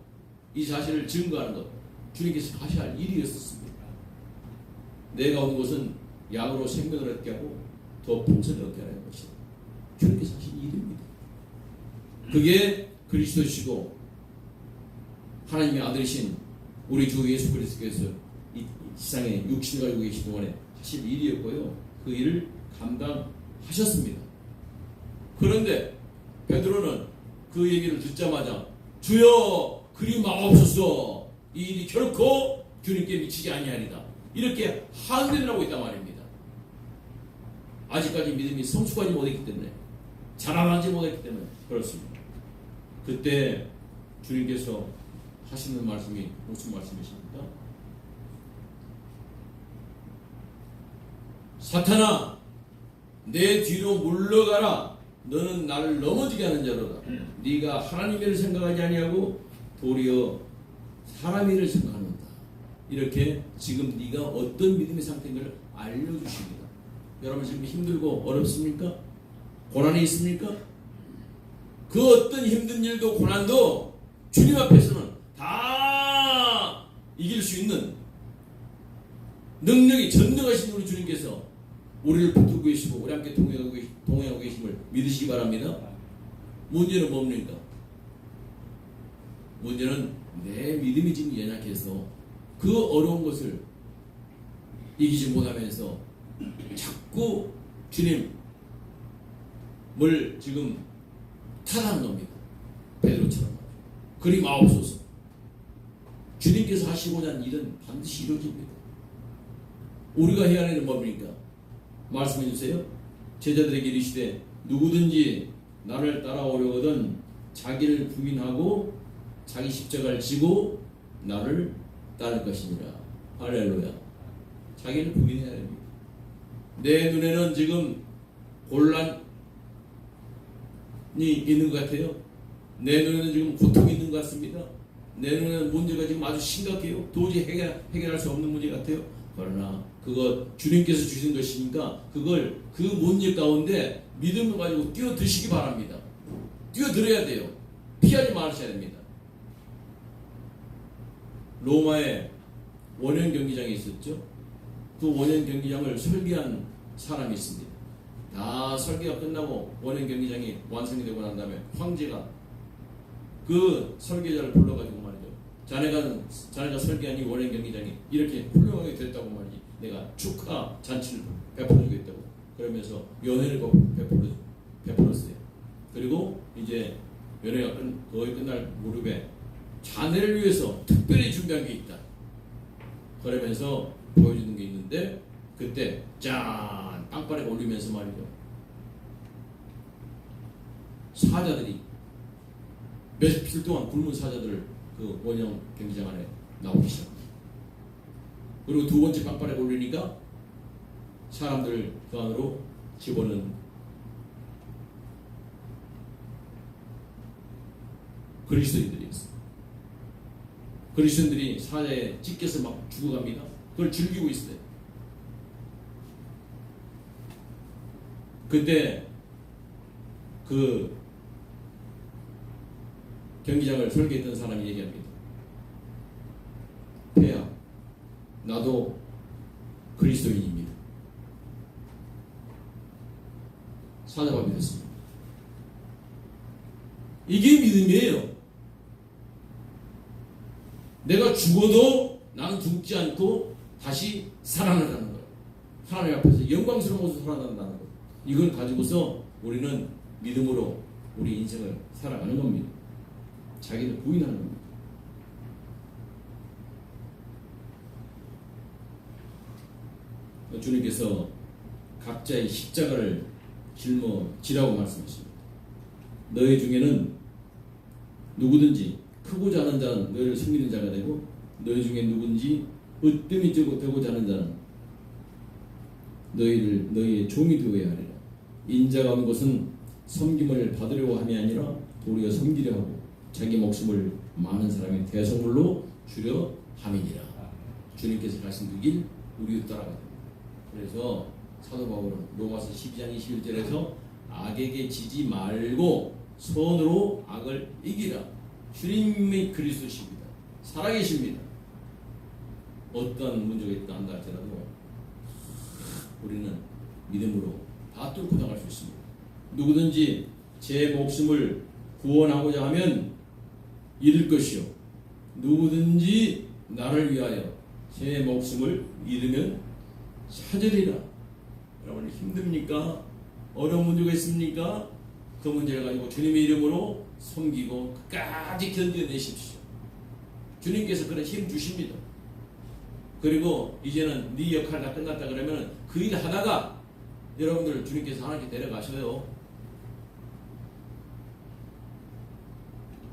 이 사실을 증거하는 것, 주님께서 하셔야 할 일이었었습니다. 내가 온 것은 양으로 생명을 얻게 하고 더 풍성을 얻게 하는 것이다. 주님께서 하신 일입니다. 그게 그리스도시고 하나님의 아들이신 우리 주 예수 그리스도께서 이 세상에 육신을 가지고 계신 동안에 하신 일이었고요. 그 일을 감당하셨습니다. 그런데 베드로는 그 얘기를 듣자마자 주여 그리 마옵소서, 이 일이 결코 주님께 미치지 아니하리다, 이렇게 한들을 하고 있단 말입니다. 아직까지 믿음이 성숙하지 못했기 때문에, 자라나지 못했기 때문에 그렇습니다. 그때 주님께서 하시는 말씀이 무슨 말씀이십니까? 사탄아, 내 뒤로 물러가라. 너는 나를 넘어지게 하는 자로다. 네가 하나님 일을 생각하지 아니하고 도리어 사람 일을 생각하는다. 이렇게 지금 네가 어떤 믿음의 상태인 걸 알려주십니다. 여러분 지금 힘들고 어렵습니까? 고난이 있습니까? 그 어떤 힘든 일도 고난도 주님 앞에서는 다 이길 수 있는 능력이 전능하신 우리 주님께서 우리를 붙들고 계시고 우리 함께 동행하고 계심을 믿으시기 바랍니다. 문제는 뭡니까? 문제는 내 믿음이 지금 연약해서 그 어려운 것을 이기지 못하면서 자꾸 주님을 지금 타락한 겁니다. 베드로처럼. 그리 마옵소서. 주님께서 하시고자 하는 일은 반드시 이루어집니다. 우리가 해야 하는 일은 뭡니까? 말씀해 주세요. 제자들에게 이르시되 누구든지 나를 따라오려거든 자기를 부인하고 자기 십자가를 지고 나를 따를 것이니라. 할렐루야. 자기를 부인해야 됩니다. 내 눈에는 지금 곤란이 있는 것 같아요. 내 눈에는 지금 고통이 있는 것 같습니다. 내 눈에는 문제가 지금 아주 심각해요. 도저히 해결할 수 없는 문제 같아요. 그러나 그거 주님께서 주신 것이니까 그걸 그 문제 가운데 믿음을 가지고 뛰어드시기 바랍니다. 뛰어들어야 돼요. 피하지 말으셔야 됩니다. 로마에 원형 경기장이 있었죠. 그 원형 경기장을 설계한 사람이 있습니다. 다 설계가 끝나고 원형 경기장이 완성이 되고 난 다음에 황제가 그 설계자를 불러가지고 말이죠. 자네가 설계한 이 원형 경기장이 이렇게 훌륭하게 됐다고 말이지. 내가 축하 잔치를 베풀어주겠다고. 그러면서 연회를 베풀었어요. 그리고 이제 연회가 거의 끝날 무렵에 자네를 위해서 특별히 준비한 게 있다. 그러면서 보여주는 게 있는데 그때 짠! 빵빠레가 올리면서 말이죠. 사자들이 며칠 동안 굶은 사자들을 그 원형 경기장 안에 나오기 시작합니다. 그리고 두 번째 빵빠레가 올리니까 사람들을 그 안으로 집어넣은 그리스도인들이었어요. 그리스도인들이 사자에 찢겨서 막 죽어갑니다. 그걸 즐기고 있어요. 그때 그 경기장을 설계했던 사람이 얘기합니다. 폐하, 나도 그리스도인입니다. 사자밥이 됐습니다. 이게 믿음이에요. 내가 죽어도 나는 죽지 않고 다시 살아난다는 거예요. 하나님 앞에서 영광스러운 모습으로 살아난다는 거예요. 이걸 가지고서 우리는 믿음으로 우리 인생을 살아가는 겁니다. 자기를 부인하는 겁니다. 주님께서 각자의 십자가를 짊어지라고 말씀하십니다. 너희 중에는 누구든지 크고자 하는 자는 너희를 섬기는 자가 되고 너희 중에 누구든지 으뜸이 되고자 하는 자는 너희의 종이 되어야 하리라. 인자가 온 것은 섬김을 받으려고 함이 아니라 도리어 섬기려 하고 자기 목숨을 많은 사람의 대성물로 주려 함이니라. 주님께서 가신 그 길 우리도 따라가야 됩니다. 그래서 사도 바울은 로마서 12장 21절에서 악에게 지지 말고 선으로 악을 이기라. 주님의 그리스도십니다. 살아계십니다. 어떤 문제가 있다 한다 할지라도 우리는 믿음으로 다 뚫고 나갈 수 있습니다. 누구든지 제 목숨을 구원하고자 하면 잃을 것이요 누구든지 나를 위하여 제 목숨을 잃으면 찾으리라. 여러분 힘듭니까? 어려운 문제가 있습니까? 그 문제를 가지고 주님의 이름으로 섬기고 끝까지 견뎌내십시오. 주님께서 그런 힘 주십니다. 그리고 이제는 네 역할 다 끝났다 그러면 그 일 하다가 여러분들 주님께서 하나님께 데려가셔요.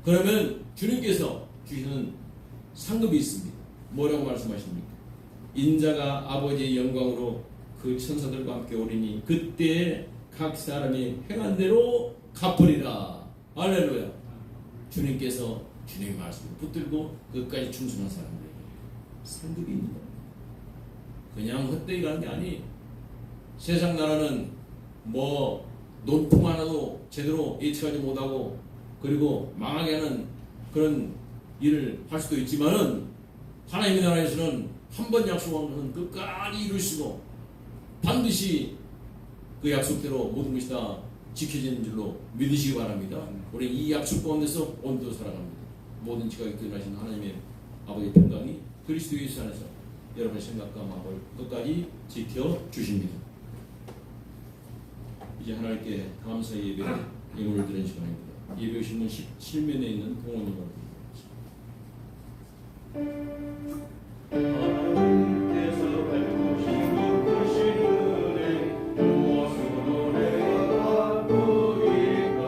그러면 주님께서 주시는 상급이 있습니다. 뭐라고 말씀하십니까? 인자가 아버지의 영광으로 그 천사들과 함께 오리니 그때 각 사람이 행한 대로 갚으리라. 할렐루야. 주님께서 주님의 말씀을 붙들고 끝까지 충성한 사람들에게 상급이 있는 겁니다. 그냥 헛되이 가는 게 아니. 세상 나라는 뭐 논통 하나도 제대로 예측하지 못하고 그리고 망하게 하는 그런 일을 할 수도 있지만은 하나님의 나라에서는 한 번 약속한 것은 끝까지 이루시고 반드시 그 약속대로 모든 것이 다 지켜지는 줄로 믿으시기 바랍니다. 우리 이 약속 가운데서 오늘도 살아갑니다. 모든 지각이 끝나신 하나님의 아버지의 평강이 그리스도 예수 안에서 여러분의 생각과 마음을 끝까지 지켜주십니다. 이제 하나님께 감사의 예배를 예물을 드리는 시간입니다. 예배 오신 분 실면에 있는 동원님을 하나님께서 베푸신 그 크신 은혜 무엇으로 내가 갚으리까.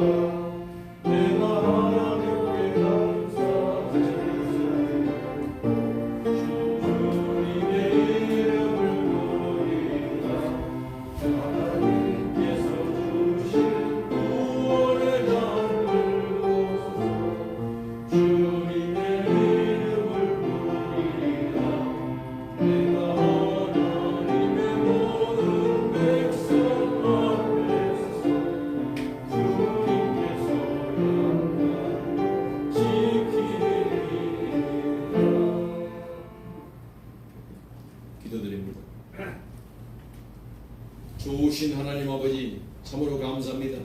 내가 하나님께 감사드리니 주님의 이름을 부르리라. 하나님께서 주신 구원의 담을 주소서. 주님의 이름을 부르리라. 내가 하나님의 모든 백성 앞에서 주님께서 약간 지키리라. 기도드립니다. 좋으신 하나님 아버지 참으로 감사합니다.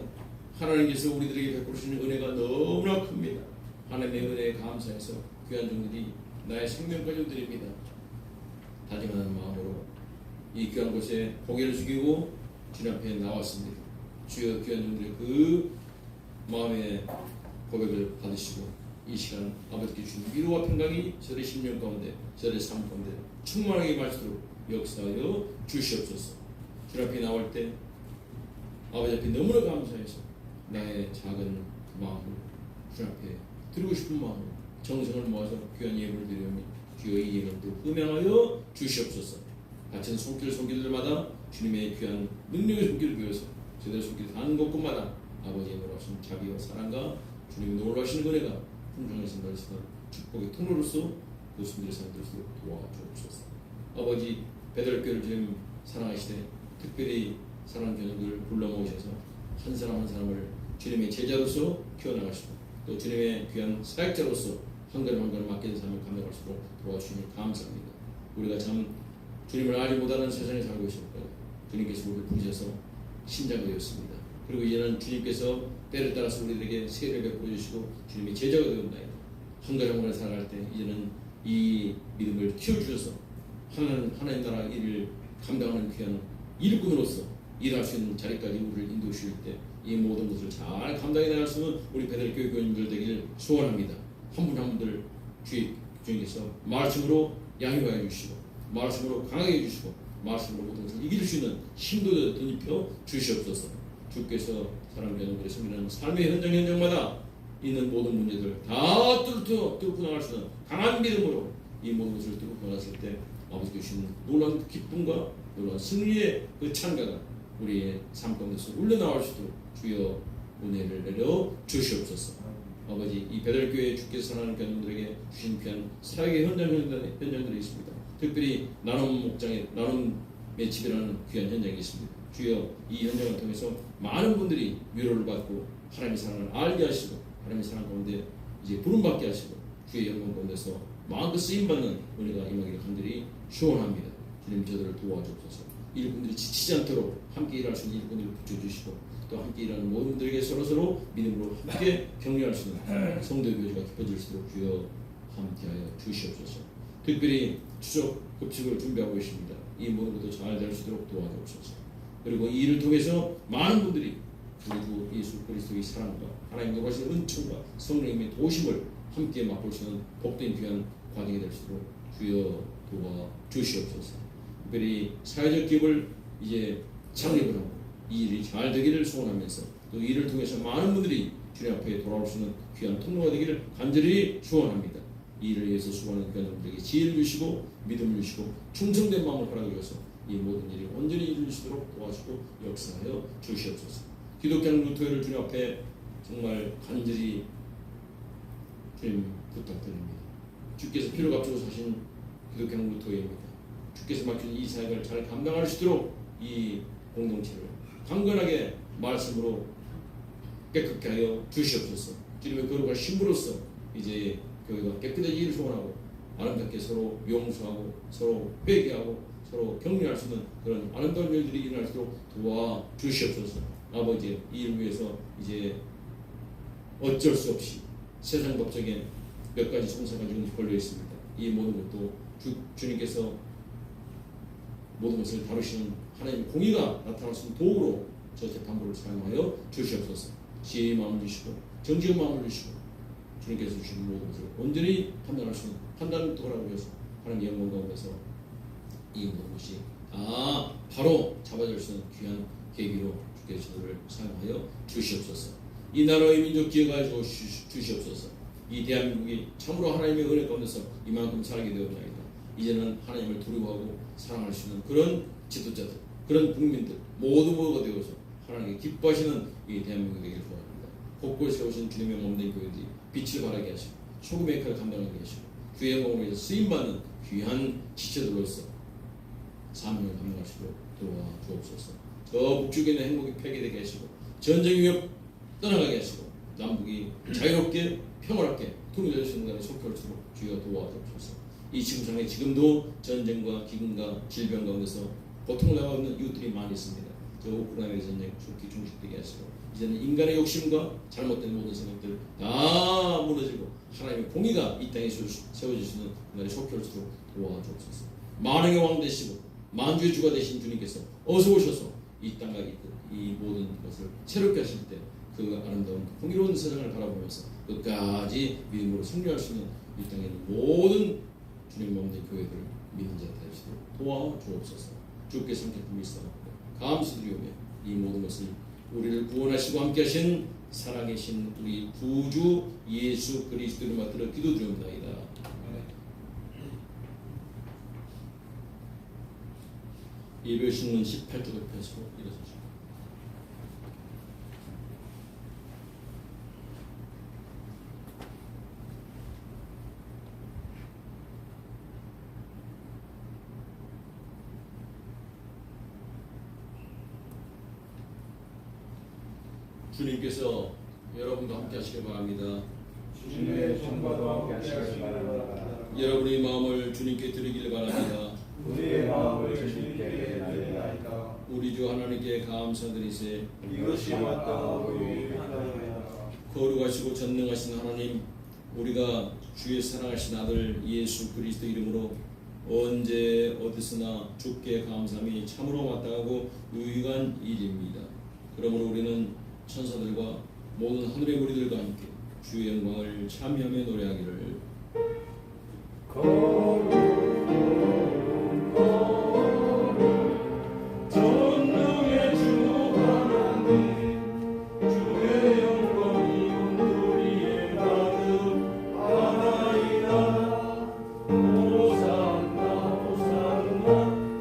하나님께서 우리들에게 베푸시는 은혜가 너무나 큽니다. 하나님의 은혜에 감사해서 귀한 종들이 나의 생명까지 드립니다. 다짐하는 마음으로 이 귀한 곳에 고개를 숙이고 주님 앞에 나왔습니다. 주여 귀한 종들의 그 마음의 고백을 받으시고 이 시간 아버지께 주신 위로와 평강이 저의 심령 가운데 저의 삶 가운데 충만하게 말씀으로 역사하여 주시옵소서. 주님 앞에 나올 때 아버지 앞에 너무나 감사해서 나의 작은 마음을 주님 앞에 드리고 싶은 마음으로 정성을 모아서 귀한 예물을 드리오니 주여 이 예물도 흠양하여 주시옵소서. 바친 손길들마다 주님의 귀한 능력의 손길을 보여서 제대로 손길 닿는 곳곳마다 아버지의 놀라우신 자비와 사랑과 주님의 놀라우신 은혜가 풍성하신 날씨가 축복의 통로로서 그 손길의 사람들로서 도와주옵소서. 아버지 베들교를 주님 사랑하시되 특별히 사랑하는 교인들을 불러 모으셔서 한 사람 한 사람을 주님의 제자로서 키워나가시고 또 주님의 귀한 사역자로서 한 걸음 한 걸음 맡기는 삶을 감당할 수 있도록 도와주시니 감사합니다. 우리가 참 주님을 알지 못하는 세상에 살고 있을 거예요. 주님께서 우리를 부르셔서 신자가 되었습니다. 그리고 이제는 주님께서 때를 따라서 우리들에게 세례를 베풀어 주시고 주님의 제자가 되었나이다. 한 걸음 한 걸음 살아갈 때 이제는 이 믿음을 키워주셔서 하나님 나라 일을 감당하는 귀한 일꾼으로서 일할 수 있는 자리까지 우리를 인도해 주실 때 이 모든 것을 잘 감당해 나갈 수 있는 우리 베델교회 교인들 되기를 소원합니다. 한 분 한 분들 주님께서 말씀으로 양육하여 주시고 말씀으로 강하게 해주시고 말씀으로 모든 것을 이길 수 있는 힘도 덧입혀 주시옵소서. 주께서 사랑하는 여러분들의 섬기는 삶의 현장마다 있는 모든 문제들 다 뚫고 나갈 수 있는 강한 믿음으로 이 모든 것을 뚫고 나갔을 때 아버지께 주시는 놀라운 기쁨과 놀라운 승리의 그 찬가가 우리의 삶 가운데서 울려나올 수 있도록 주여 은혜를 내려 주시옵소서. 아버지, 이 베델교회 주께서 사랑하는 교인들에게 주신 귀한 사역의 현장들이 있습니다. 특별히 나눔 나눔의 집이라는 귀한 현장이 있습니다. 주여 이 현장을 통해서 많은 분들이 위로를 받고 하나님의 사랑을 알게 하시고 하나님의 사랑 가운데 이제 부름받게 하시고 주의 영광 가운데서 마음껏 쓰임받는 은혜가 임하기를 간절히 소원합니다. 주님 저들을 도와주옵소서. 일꾼들이 지치지 않도록 함께 일할 수 있는 일꾼들을 붙여주시고 또 함께 일하는 모든 분들에게 서로서로 믿음으로 함께 격려할 수 있는 성도 교제가 깊어질 수 있도록 주여 함께하여 주시옵소서. 특별히 추석 급식을 준비하고 계십니다. 이 모든 것도 잘 될 수 있도록 도와주옵소서. 그리고 이 일을 통해서 많은 분들이 우리 주 예수 그리스도의 사랑과 하나님 노하신 은총과 성령님의 도심을 함께 맛볼 수 있는 복된 귀한 과정이 될 수 있도록 주여 도와주시옵소서. 특별히 사회적 기업을 이제 창립을 하고 이 일이 잘 되기를 소원하면서 또 이를 통해서 많은 분들이 주님 앞에 돌아올 수 있는 귀한 통로가 되기를 간절히 소원합니다. 이 일을 위해서 수고하는 귀한 분들에게 지혜를 주시고 믿음을 주시고 충성된 마음을 허락해 주셔서 이 모든 일이 온전히 이루어지도록 도와주고 역사하여 주시옵소서. 기독교 루터회를 주님 앞에 정말 간절히 주님 부탁드립니다. 주께서 피를 값주고 사신 기독교 루터회입니다. 주께서 맡긴 이 사역을 잘 감당할 수 있도록 이 공동체를 강건하게 말씀으로 깨끗게 하여 주시옵소서. 주님의 거룩한 신부로서 이제 교회가 깨끗해지기를 소원하고 아름답게 서로 용서하고 서로 회개하고 서로 격려할 수 있는 그런 아름다운 일들이 일어날 수 있도록 도와주시옵소서. 아버지, 이 일 위해서 이제 어쩔 수 없이 세상 법적인 몇 가지 송사가 지금 걸려 있습니다. 이 모든 것도 주님께서 모든 것을 다루시는 하나님의 공의가 나타날 수 있는 도구로 저 재판부를 사용하여 주시옵소서. 지혜의 마음을 주시고 정직의 마음을 주시고 주님께서 주신 모든 것을 온전히 판단할 수 있는 판단을 도하라고 해서 하나님의 영광 가운데서 이 모든 것이 바로 잡아줄 수 있는 귀한 계기로 주께서 저들을 사용하여 주시옵소서. 이 나라의 민족 기억하여 주시옵소서. 이 대한민국이 참으로 하나님의 은혜 가운데서 이만큼 살게 되었나이다. 이제는 하나님을 두려워하고 사랑할 수 있는 그런 지도자들, 그런 국민들 모두가 되어서 하나님께 기뻐하시는 이 대한민국이 되기를 소원합니다. 곳곳에 오신 주님의 몸된 교회들이 빛을 발하게 하시고 소금의 역할을 감당하게 하시고 주의 영광을 위해서 쓰임받는 귀한 지체들로서 사명을 감당할 수 있도록 도와주옵소서. 저 북쪽에 있는 행복이 폐기되게 하시고 전쟁 위협 떠나가게 하시고 남북이 자유롭게 평화롭게 통일될 수 있는 간에 속결수록 주여 도와주옵소서. 이 지구상에 지금도 전쟁과 기근과 질병 가운데서 고통을 당하고 있는 이웃들이 많이 있습니다. 저 우크라이나의 전쟁 속히 종식되게 하시고 이제는 인간의 욕심과 잘못된 모든 생각들 다 무너지고 하나님의 공의가 이 땅에 세워지시는 날이 속결수록 도와주옵소서. 만왕의 왕 되시고 만주의 주가 되신 주님께서 어서 오셔서 이 땅과 이 모든 것을 새롭게 하실 때 그 아름다운 공의로운 세상을 바라보면서 끝까지 믿음으로 승리할 수 있는 이 땅에 있는 모든 주님 몸된 교회들 믿는 자 되시도록 도와주옵소서. 주께서 함께 품으시옵소서. 감사드리오며 이 모든 것을 우리를 구원하시고 함께하신 살아계신 우리 구주 예수 그리스도를 받들어 기도드리옵나이다. 예배신문 18조 옆에서 일어서시고 주님께서 여러분과 함께 하시길 바랍니다. 주님의 정과도 함께 하시길 바랍니다. 여러분의 마음을 주님께 드리길 바랍니다. 우리의 마음을 주님께 드리나이다. 우리 주 하나님께 감사드리세. 이것이 마땅하고 유익하나이다. 거룩하시고 전능하신 하나님, 우리가 주의 사랑하신 아들 예수 그리스도 이름으로 언제 어디서나 주께 감사함이 참으로 마땅하고 유익한 일입니다. 그러므로 우리는 천사들과 모든 하늘의 무리들과 함께 주의 영광을 참여하며 노래하기를 전능의 주 하나님, 주의 영광이 온도리에 가득하나이다. 호산나 호산나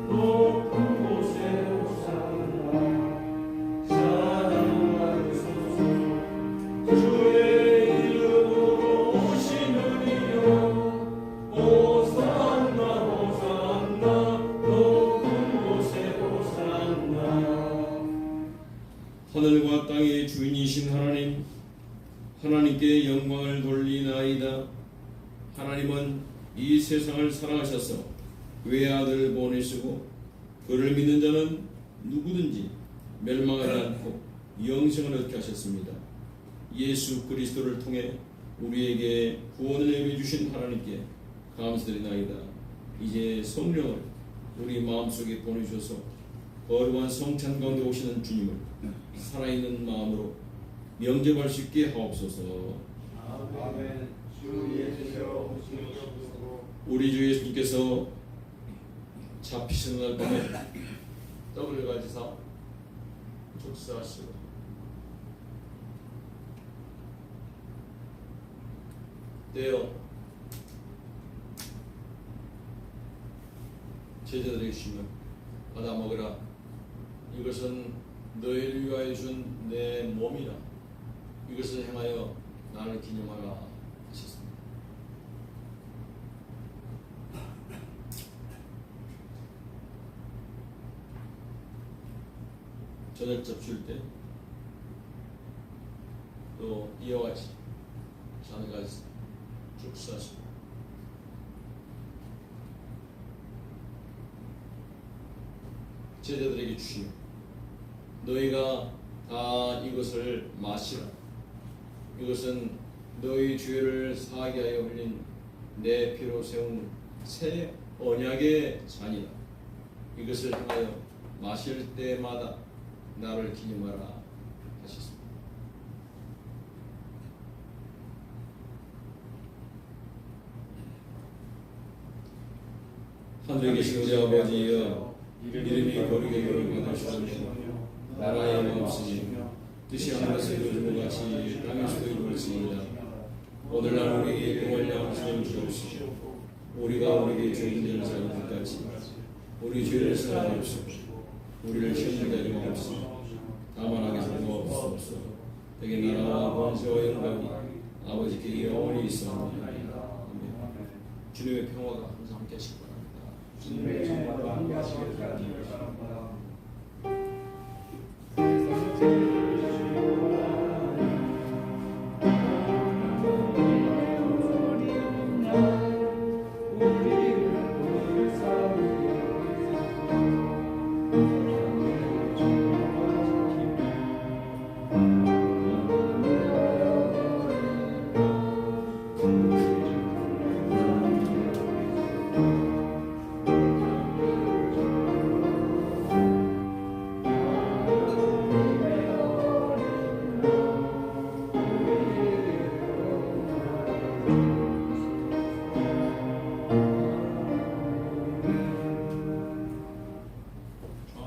높은 곳에 호산나. 찬양하소서 주의 이름으로 오시느니요. 호산나 호산나 높은 곳에 호산나. 하늘과 땅의 주인이신 하나님, 하나님께 영광을 돌리나이다. 하나님은 이 세상을 사랑하셔서 외아들을 보내시고 그를 믿는 자는 누구든지 멸망하지 않고 영생을 얻게 하셨습니다. 예수 그리스도를 통해 우리에게 구원을 내려주신 하나님께 감사드리나이다. 이제 성령을 우리 마음속에 보내주셔서 거룩한 성찬 가운데 오시는 주님을 살아있는 마음으로 영접할 수 있게 하옵소서. 아멘. 주 예수여 오시옵소서. 우리 주 예수님께서 잡히시는 날 밤에 떡을 가지사 축사하시고 떼어 제자들에게 주시며 받아 먹으라. 이것은 너희를 위하여 준 내 몸이라. 이것을 행하여 나를 기념하라 하셨습니다. 저녁 접실 때 또 이와 같이 잔을 가지고 축사하시고 제자들에게 주시며 너희가 다 이것을 마시라. 이것은 너희 죄를 사하게 하여 흘린 내 피로 세운 새 언약의 잔이다. 이것을 행하여 마실 때마다 나를 기념하라 하셨습니다. 하늘에 계신 우리 아버지여, 이름이 거룩히 여겨주시옵소서. 나라의 마음씀이며 뜻이 하늘에서 이루어진 것 같이 땅에서도 이루어지이다. 오늘날 우리에게 공할 양식을 주옵시고 우리가 우리에게 죄인 되는 자를 끝까지 우리 죄를 사하옵소서. 우리를 시험에 하지 마옵소서. 다만 악에서 구하옵소서. 내게 나라와 권세와 영광이 아버지께 영원히 있사옵나이다. 아멘. 주님의 평화가 항상 함께 하시기 바랍니다. 주님의 정말로 함께 하시길 바랍니다.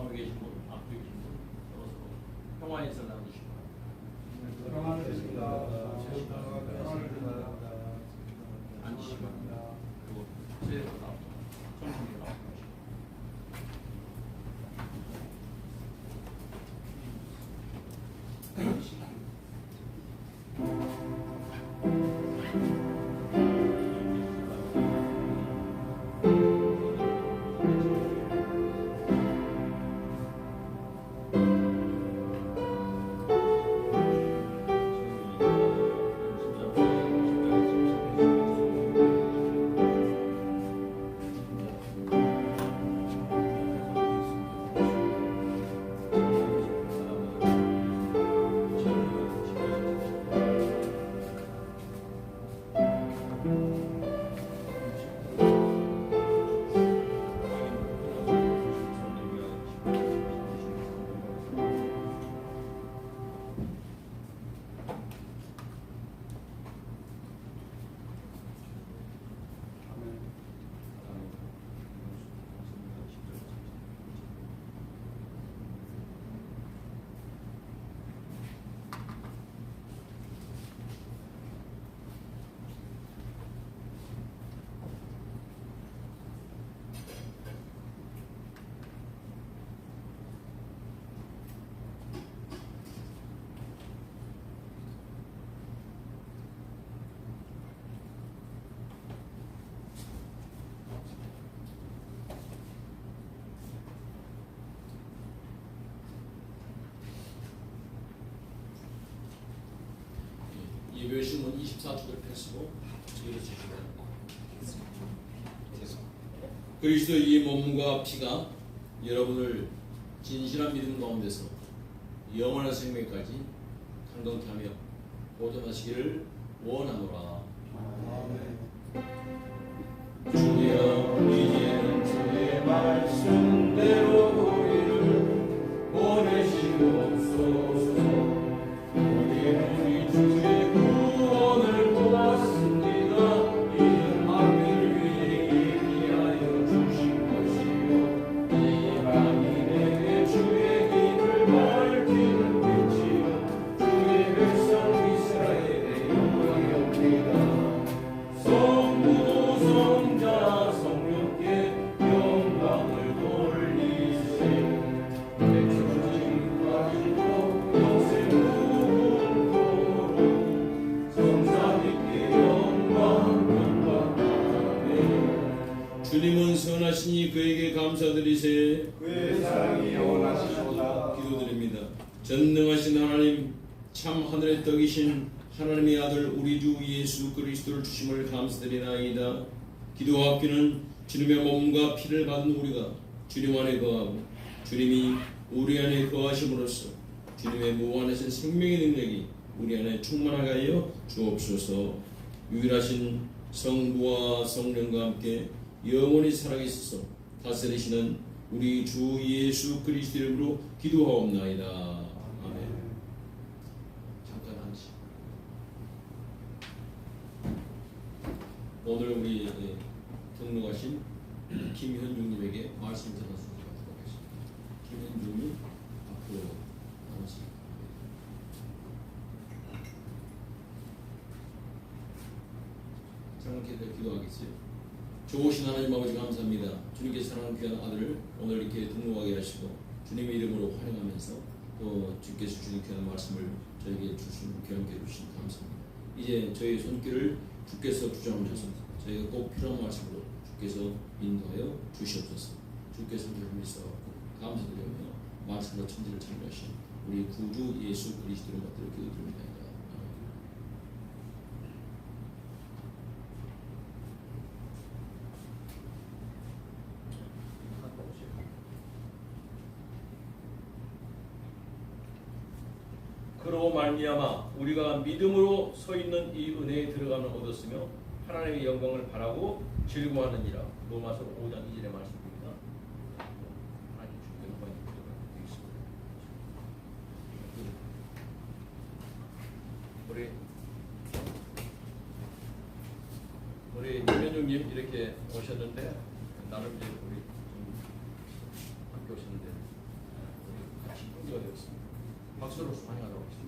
중앙에 계신 분, 앞에 계신 분, 서로 평화 인사를 나누시기 바랍니다. 앉으시기 바랍니다. 그리고 세례로 나옵니다. 천천히 나옵니다. 예배신문 24쪽을 펼치고 읽어주시면 그리스도의 몸과 피가 여러분을 진실한 믿음 가운데서 영원한 생명까지 강건케 하며 보존하시기를 원하노라. 주여 이제는 주의 말씀대로 우리를 보내시옵소서. 우리는 주의 구원을 보았습니다. 이는 만민을 위해 예비하여 주신 것이요 이방인에게 주의 길을 밝히는 빛이요 주의 백성 이스라엘의 영광이옵니다. 성부 성자 성령께 영광을 돌리세. 백성진 가지고 영생 무궁토록 성삼위께 영광 아멘. 주님은 선하시니 그에게 감사드리세. 그의 사랑이 영원하시도다. 기도드립니다. 전능하신 하나님, 참 하늘의 떡이신 하나님의 아들 우리 주 예수 그리스도를 주심을 감사드리나이다. 기도와 합기는 주님의 몸과 피를 받은 우리가 주님 안에 거하고 주님이 우리 안에 거하심으로써 주님의 무한하신 생명의 능력이 우리 안에 충만하게 하여 주옵소서. 유일하신 성부와 성령과 함께 영원히 살아계셔서 다스리시는 우리 주 예수 그리스도 이름으로 기도하옵나이다. 아멘. 잠깐 한시. 오늘 우리 등록하신 김현중님에게 말씀 전하시도록 하겠습니다. 김현중님 앞으로 나오시기 바랍니다. 장로님께 기도하겠어요. 좋으신 하나님 아버지 감사합니다. 주님께 사랑하는 귀한 아들을 오늘 이렇게 등록하게 하시고 주님의 이름으로 환영하면서 또 주께서 주신 귀한 말씀을 저에게 주신 귀한께 주신 감사합니다. 이제 저희 손길을 주께서 주장하셔서 저희가 꼭 필요한 말씀으로 주께서 인도하여 주시옵소서. 주께서 우리를 믿사옵고 감사드리며 말씀으로 천지를 창조하신 우리 구주 예수 그리스도를 받들어 기도드립니다. 그로 말미암아 우리가 믿음으로 서 있는 이 은혜에 들어감을 얻었으며 하나님의 영광을 바라고 즐거워하느니라. 로마서 5장 2절의 말씀입니다. 하나님 주께 영광이 되겠습니다. 우리 김현중님 이렇게 오셨는데 나름 이제 우리 함께 오셨는데 우리 같이 공개가 되었습니다. 박수로 환영하도록 하겠습니다.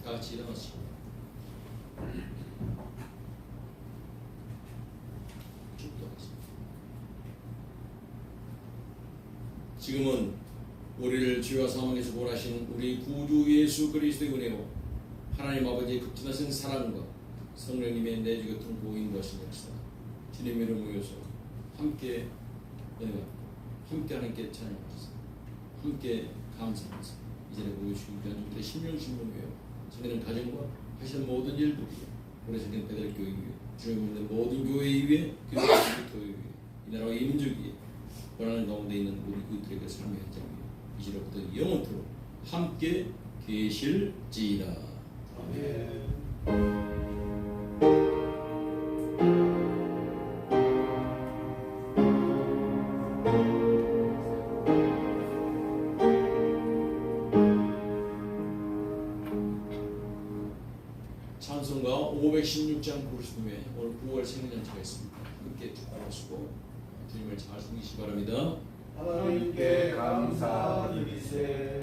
다 같이 일어나시고 축도하겠습니다. 지금은 우리를 죄와 사망에서 구원하신 우리 구주 예수 그리스도의 은혜로 하나님 아버지의 극진하신 사랑과 성령님의 내주 같은 보인도하신 역사 주님의 이름을 모여서 함께 은혜가 함께 하나님께 찬양하면서 함께 감사하면서 이전에 보여주신 귀한 주들의 신령신령이에요. 성경은 가정과 하시는 모든 일들 위해 우리 성경 베델교회 위해 주님 믿는 모든 교회 위해 교회 위해 이 나라와 이 민족 위해 원하는 가운데 있는 우리 그들의 삶의 현장 위해 이제로부터 영원토록 함께 계실지이다. 아멘. 찬송가 516장 부르심에 오늘 9월 생일잔치가 있습니다. 함께 축복하시고 주님을 잘 섬기시기 바랍니다. 하나님께 감사드리세.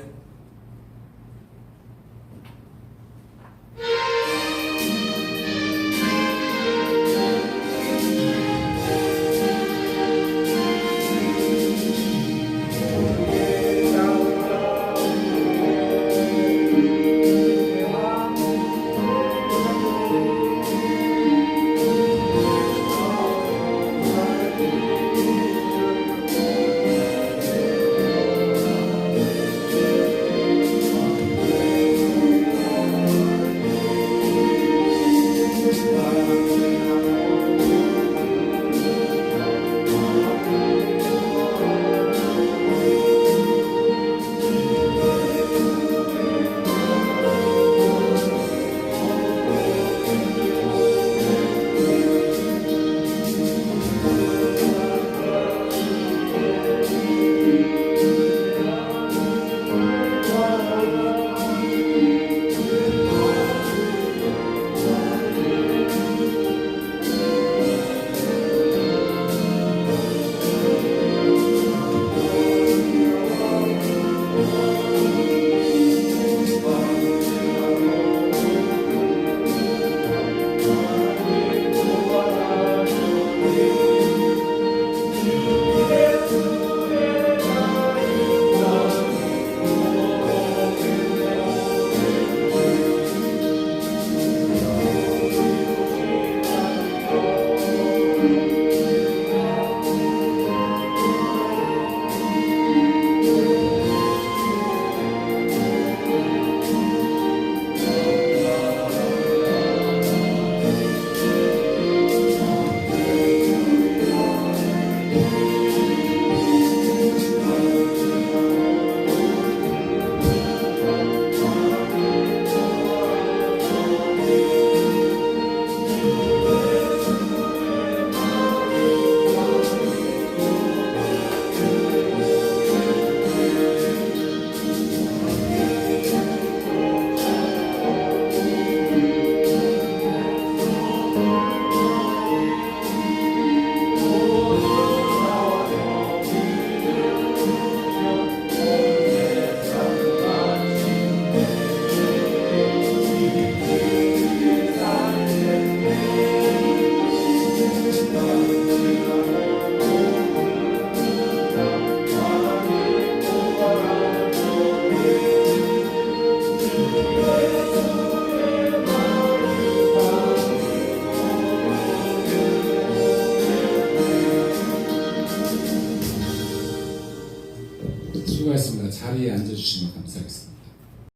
주시면 감사하겠습니다.